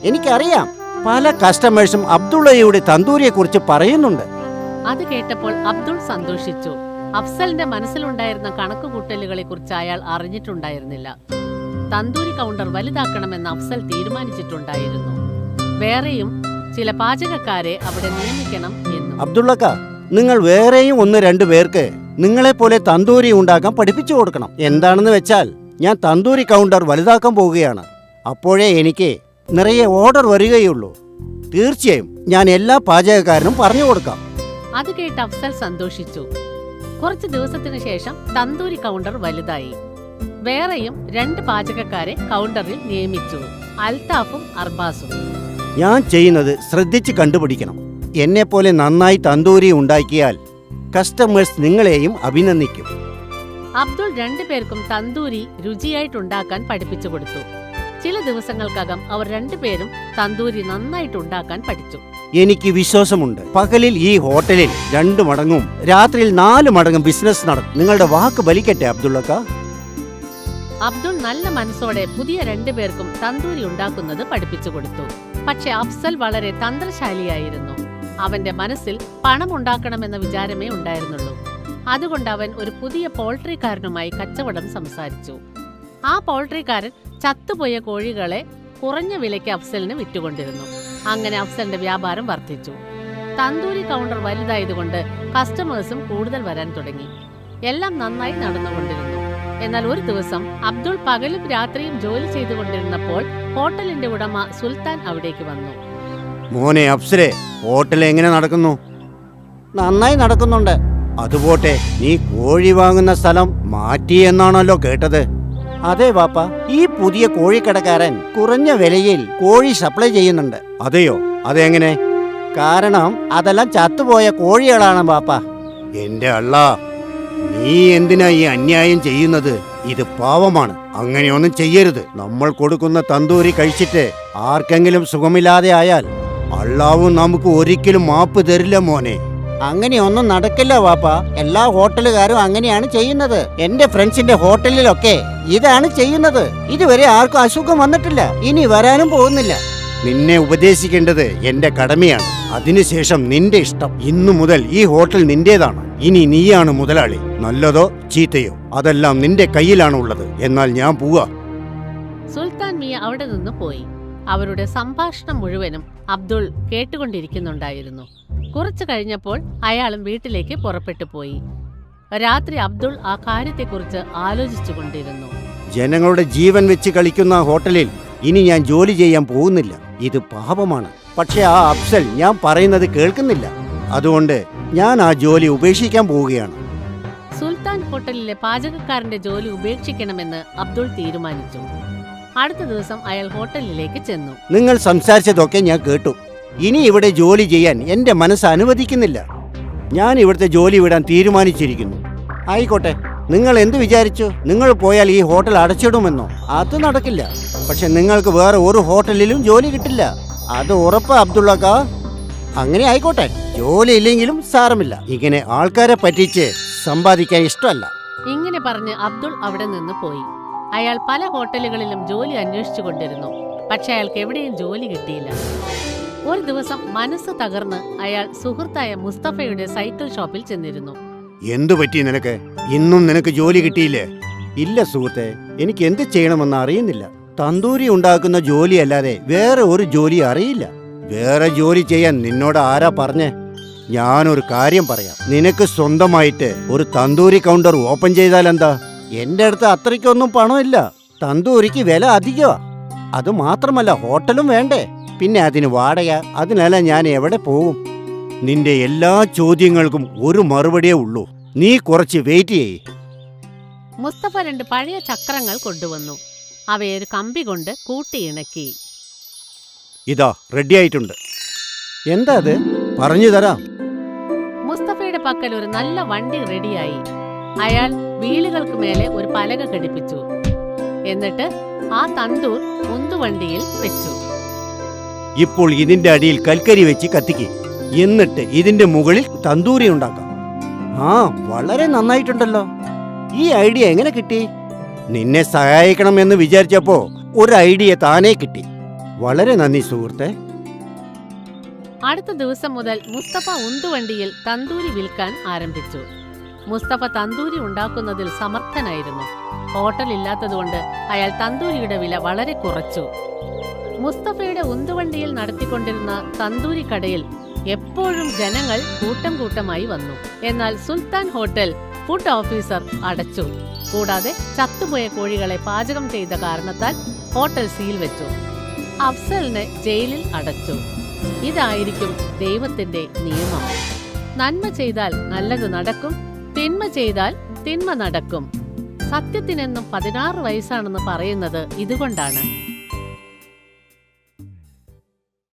എനിക്കറിയാം. പല കസ്റ്റമേഴ്സും അബ്ദുള്ളയുടെ തന്തൂരിയെ കുറിച്ച് പറയുന്നുണ്ട്. അത് കേട്ടപ്പോൾ അബ്ദുൾ സന്തോഷിച്ചു. അഫ്സലിന്റെ മനസ്സിലുണ്ടായിരുന്ന കണക്കുകൂട്ടലുകളെ കുറിച്ച് അയാൾ അറിഞ്ഞിട്ടുണ്ടായിരുന്നില്ല. തന്തൂരി കൗണ്ടർ വലുതാക്കണമെന്ന് അഫ്സൽ തീരുമാനിച്ചിട്ടുണ്ടായിരുന്നു. വേറെയും ചില പാചകക്കാരെ അവിടെ നിയമിക്കണം എന്നും. അബ്ദുള്ളക്ക, നിങ്ങൾ വേറെയും 1-2 പേർക്ക് നിങ്ങളെപ്പോലെ തന്തൂരി ഉണ്ടാക്കാൻ പഠിപ്പിച്ചു കൊടുക്കണം. എന്താണെന്ന് വെച്ചാൽ, ഞാൻ തന്തൂരി കൗണ്ടർ വലുതാക്കാൻ പോവുകയാണ്. അപ്പോഴേ എനിക്ക് നിറയെ ഓർഡർ വരികയുള്ളൂ. തീർച്ചയായും ഞാൻ എല്ലാ പാചകക്കാരനും പറഞ്ഞു കൊടുക്കാം. അത് കേട്ട് അഫ്സൽ സന്തോഷിച്ചു. കുറച്ചു ദിവസത്തിനു ശേഷം തന്തൂരി കൗണ്ടർ വലുതായി. വേറെയും 2 പാചകക്കാരെ കൗണ്ടറിൽ നിയമിച്ചു, അൽത്താഫും അർബാസും. ഞാൻ ചെയ്യുന്നത് ശ്രദ്ധിച്ച് കണ്ടുപിടിക്കണം. എന്നെപ്പോലെ നന്നായി തന്തൂരി ഉണ്ടാക്കിയാൽ കസ്റ്റമേഴ്സ് നിങ്ങളെയും അഭിനന്ദിക്കും. അബ്ദുൾ 2 പേർക്കും തന്തൂരി രുചിയായിട്ടുണ്ടാക്കാൻ പഠിപ്പിച്ചു കൊടുത്തു. ചില ദിവസങ്ങൾക്കകം അവർ 2 പേരും തന്തൂരി നന്നായിട്ടുണ്ടാക്കാൻ പഠിച്ചു. എനിക്ക് വിശ്വാസമുണ്ട്, പകലിൽ ഈ ഹോട്ടലിൽ 2 മടങ്ങും രാത്രിയിൽ 4 മടങ്ങും ബിസിനസ് നടക്കും. നിങ്ങളുടെ വാക്ക് ബലിക്കട്ടെ അബ്ദുള്ളക്ക. അബ്ദുൾ നല്ല മനസ്സോടെ പുതിയ 2 പേർക്കും തന്തൂരി ഉണ്ടാക്കുന്നത് പഠിപ്പിച്ചു കൊടുത്തു. പക്ഷെ അഫ്സൽ വളരെ തന്ത്രശാലിയായിരുന്നു. അവന്റെ മനസ്സിൽ പണം ഉണ്ടാക്കണമെന്ന വിചാരമേ ഉണ്ടായിരുന്നുള്ളൂ. അതുകൊണ്ട് അവൻ ഒരു പുതിയ പോൾട്രിക്കാരനുമായി കച്ചവടം സംസാരിച്ചു. ആ പോൾട്രിക്കാരൻ ചത്തുപോയ കോഴികളെ കുറഞ്ഞ വിലയ്ക്ക് അഫ്സലിന് വിറ്റുകൊണ്ടിരുന്നു. അങ്ങനെ അഫ്സലിന്റെ വ്യാപാരം വർദ്ധിച്ചു. തന്തൂരി കൗണ്ടർ വലുതായതുകൊണ്ട് കസ്റ്റമേഴ്സും കൂടുതൽ വരാൻ തുടങ്ങി. എല്ലാം നന്നായി നടന്നുകൊണ്ടിരുന്നു. എന്നാൽ ഒരു ദിവസം അബ്ദുൾ പകലും രാത്രിയും ജോലി ചെയ്തുകൊണ്ടിരുന്നപ്പോൾ ഹോട്ടലിന്റെ ഉടമ സുൽത്താൻ അവിടേക്ക് വന്നു. മോനെ അപ്സരെ, ഹോട്ടൽ എങ്ങനെ നടക്കുന്നു? നന്നായി നടക്കുന്നുണ്ട്. അതുപോട്ടെ, നീ കോഴി വാങ്ങുന്ന സ്ഥലം മാറ്റി എന്നാണല്ലോ കേട്ടത്. അതെ വാപ്പ, ഈ പുതിയ കോഴിക്കടക്കാരൻ കുറഞ്ഞ വിലയിൽ കോഴി സപ്ലൈ ചെയ്യുന്നുണ്ട്. അതെയോ? അതെങ്ങനെ? കാരണം അതെല്ലാം ചത്തുപോയ കോഴികളാണ് വാപ്പ. എന്റെ അള്ളാ, നീ എന്തിനാ ഈ അന്യായം ചെയ്യുന്നത്? ഇത് പാവമാണ്. അങ്ങനെയൊന്നും ചെയ്യരുത്. നമ്മൾ കൊടുക്കുന്ന തന്തൂരി കഴിച്ചിട്ട് ആർക്കെങ്കിലും സുഖമില്ലാതെ ആയാൽ അള്ളാവും നമുക്ക് ഒരിക്കലും മാപ്പ് തരില്ല മോനെ. അങ്ങനെയൊന്നും നടക്കില്ല വാപ്പ. എല്ലാ ഹോട്ടലുകാരും അങ്ങനെയാണ് ചെയ്യുന്നത്. എന്റെ ഫ്രണ്ട്സിന്റെ ഹോട്ടലിലൊക്കെ ഇതാണ് ചെയ്യുന്നത്. ഇതുവരെ ആർക്കും അസുഖം വന്നിട്ടില്ല, ഇനി വരാനും പോകുന്നില്ല. നിന്നെ ഉപദേശിക്കേണ്ടത് എന്റെ കടമയാണ്. അതിനുശേഷം നിന്റെ ഇഷ്ടം. ഇന്നു മുതൽ ഈ ഹോട്ടൽ നിന്റേതാണ്. ഇനി നീയാണ് മുതലാളി. നല്ലതോ ചീത്തയോ അതെല്ലാം നിന്റെ കയ്യിലാണ് ഉള്ളത്. എന്നാൽ ഞാൻ പോവാ. സുൽത്താൻ മിയ അവിടെ നിന്ന് പോയി. അവരുടെ സംഭാഷണം മുഴുവനും അബ്ദുൾ കേട്ടുകൊണ്ടിരിക്കുന്നുണ്ടായിരുന്നു. കുറച്ചു കഴിഞ്ഞപ്പോൾ അയാളും വീട്ടിലേക്ക് പുറപ്പെട്ടു പോയി. രാത്രി അബ്ദുൾ ആ കാര്യത്തെക്കുറിച്ച് ആലോചിച്ചുകൊണ്ടിരുന്നു. ജനങ്ങളുടെ ജീവൻ വെച്ച് കളിക്കുന്ന ഹോട്ടലിൽ ഇനി ഞാൻ ജോലി ചെയ്യാൻ പോകുന്നില്ല. ഇത് പാപമാണ്. പക്ഷെ ആ അഫ്സൽ ഞാൻ പറയുന്നത് കേൾക്കുന്നില്ല. അതുകൊണ്ട് ഞാൻ ആ ജോലി ഉപേക്ഷിക്കാൻ പോവുകയാണ്. സുൽത്താൻ ഹോട്ടലിലെ പാചകക്കാരന്റെ ജോലി ഉപേക്ഷിക്കണമെന്ന് അബ്ദുൾ തീരുമാനിച്ചു. അടുത്ത ദിവസം അയാൾ ഹോട്ടലിലേക്ക് ചെന്നു. നിങ്ങൾ സംസാരിച്ചതൊക്കെ ഞാൻ കേട്ടു. ഇനി ഇവിടെ ജോലി ചെയ്യാൻ എന്റെ മനസ്സ് അനുവദിക്കുന്നില്ല. ഞാൻ ഇവിടുത്തെ ജോലി വിടാൻ തീരുമാനിച്ചിരിക്കുന്നു. ആയിക്കോട്ടെ, നിങ്ങൾ എന്ത് വിചാരിച്ചു? നിങ്ങൾ പോയാൽ ഈ ഹോട്ടൽ അടച്ചിടുമെന്നോ? അത് നടക്കില്ല. പക്ഷെ നിങ്ങൾക്ക് വേറെ ഒരു ഹോട്ടലിലും ജോലി കിട്ടില്ല. അത് ഉറപ്പാ അബ്ദുള്ളക്ക. അങ്ങനെ ആയിക്കോട്ടെ, ജോലി ഇല്ലെങ്കിലും സാരമില്ല. ഇങ്ങനെ ആൾക്കാരെ പറ്റിച്ച് സമ്പാദിക്കാൻ ഇഷ്ടമല്ല. ഇങ്ങനെ പറഞ്ഞ് അബ്ദുൾ അവിടെ നിന്ന് പോയി. അയാൾ പല ഹോട്ടലുകളിലും ജോലി അന്വേഷിച്ചു കൊണ്ടിരുന്നു. പക്ഷെ അയാൾക്ക് എവിടെയും ജോലി കിട്ടിയില്ല. ഒരു ദിവസം മനസ്സ് തകർന്ന് അയാൾ സുഹൃത്തായ മുസ്തഫയുടെ സൈക്കിൾ ഷോപ്പിൽ ചെന്നിരുന്നു. എന്തു പറ്റി നിനക്ക്? ഇന്നും നിനക്ക് ജോലി കിട്ടിയില്ലേ? ഇല്ല സുഹൃത്തെ, എനിക്ക് എന്ത് ചെയ്യണമെന്ന് അറിയുന്നില്ല. തന്തൂരി ഉണ്ടാക്കുന്ന ജോലിയല്ലാതെ വേറെ ഒരു ജോലി അറിയില്ല. വേറെ ജോലി ചെയ്യാൻ നിന്നോട് ആരാ പറഞ്ഞേ? ഞാനൊരു കാര്യം പറയാം. നിനക്ക് സ്വന്തമായിട്ട് ഒരു തന്തൂരി കൗണ്ടർ ഓപ്പൺ ചെയ്താൽ എന്താ? എന്റെ അടുത്ത് അത്രയ്ക്കൊന്നും പണമില്ല. തന്തൂരിക്ക് വില അധികമാ. അത് മാത്രമല്ല, ഹോട്ടലും വേണ്ടേ? പിന്നെ അതിന് വാടക. അതിനല്ല ഞാൻ എവിടെ പോകും? നിന്റെ എല്ലാ ചോദ്യങ്ങൾക്കും ഒരു മറുപടിയേ ഉള്ളൂ. നീ കുറച്ച് വെയിറ്റ് ചെയ്യ്. മുസ്തഫ 2 പഴയ ചക്രങ്ങൾ കൊണ്ടുവന്നു. അവയെ ഒരു കമ്പി കൊണ്ട് കൂട്ടിയിണക്കി. ഇതാ റെഡി ആയിട്ടുണ്ട്. എന്താ അത്? പറഞ്ഞു തരാം. മുസ്തഫയുടെ പക്കൽ ഒരു നല്ല വണ്ടി റെഡിയായി. അയാൾ വീലുകൾക്ക് മേലെ ഒരു പലക ഘടിപ്പിച്ചു. എന്നിട്ട് ആ തന്തൂർ ഉന്തുവണ്ടിയിൽ വെച്ചു. ഇപ്പോൾ ഇതിന്റെ അടിയിൽ കൽക്കരി വെച്ച് കത്തിക്ക്. എന്നിട്ട് ഇതിന്റെ മുകളിൽ തന്തൂരി ഉണ്ടാക്കാം. ആ, വളരെ നന്നായിട്ടുണ്ടല്ലോ. ഈ ഐഡിയ എങ്ങനെ കിട്ടി? നിന്നെ സഹായിക്കണം എന്ന് വിചാരിച്ചപ്പോ ഒരു ഐഡിയ താനേ കിട്ടി. വളരെ നന്ദി സുഹൃത്തെ. അടുത്ത ദിവസം മുതൽ മുസ്തഫ ഉന്തുവണ്ടിയിൽ തന്തൂരി വിൽക്കാൻ ആരംഭിച്ചു. മുസ്തഫ തന്തൂരി ഉണ്ടാക്കുന്നതിൽ സമർത്ഥനായിരുന്നു. ഹോട്ടൽ ഇല്ലാത്തതുകൊണ്ട് അയാൾ തന്തൂരിയുടെ വില വളരെ കുറച്ചു. മുസ്തഫയുടെ ഉന്തുവണ്ടിയിൽ നടത്തിക്കൊണ്ടിരുന്ന തന്തൂരി കടയിൽ എപ്പോഴും ജനങ്ങൾ കൂട്ടം കൂട്ടമായി വന്നു. എന്നാൽ സുൽത്താൻ ഹോട്ടൽ ഫുഡ് ഓഫീസർ അടച്ചു. കൂടാതെ ചത്തുപോയ കോഴികളെ പാചകം ചെയ്ത കാരണത്താൽ ഹോട്ടൽ സീൽ വെച്ചു. അഫ്സലിനെ ജയിലിൽ അടച്ചു. ഇതായിരിക്കും ദൈവത്തിന്റെ നിയമം. നന്മ ചെയ്താൽ നല്ലത് നടക്കും, തിന്മ ചെയ്താൽ തിന്മ നടക്കും. സത്യത്തിനെന്നും 16 വയസ്സാണെന്ന് പറയുന്നത് ഇതുകൊണ്ടാണ്.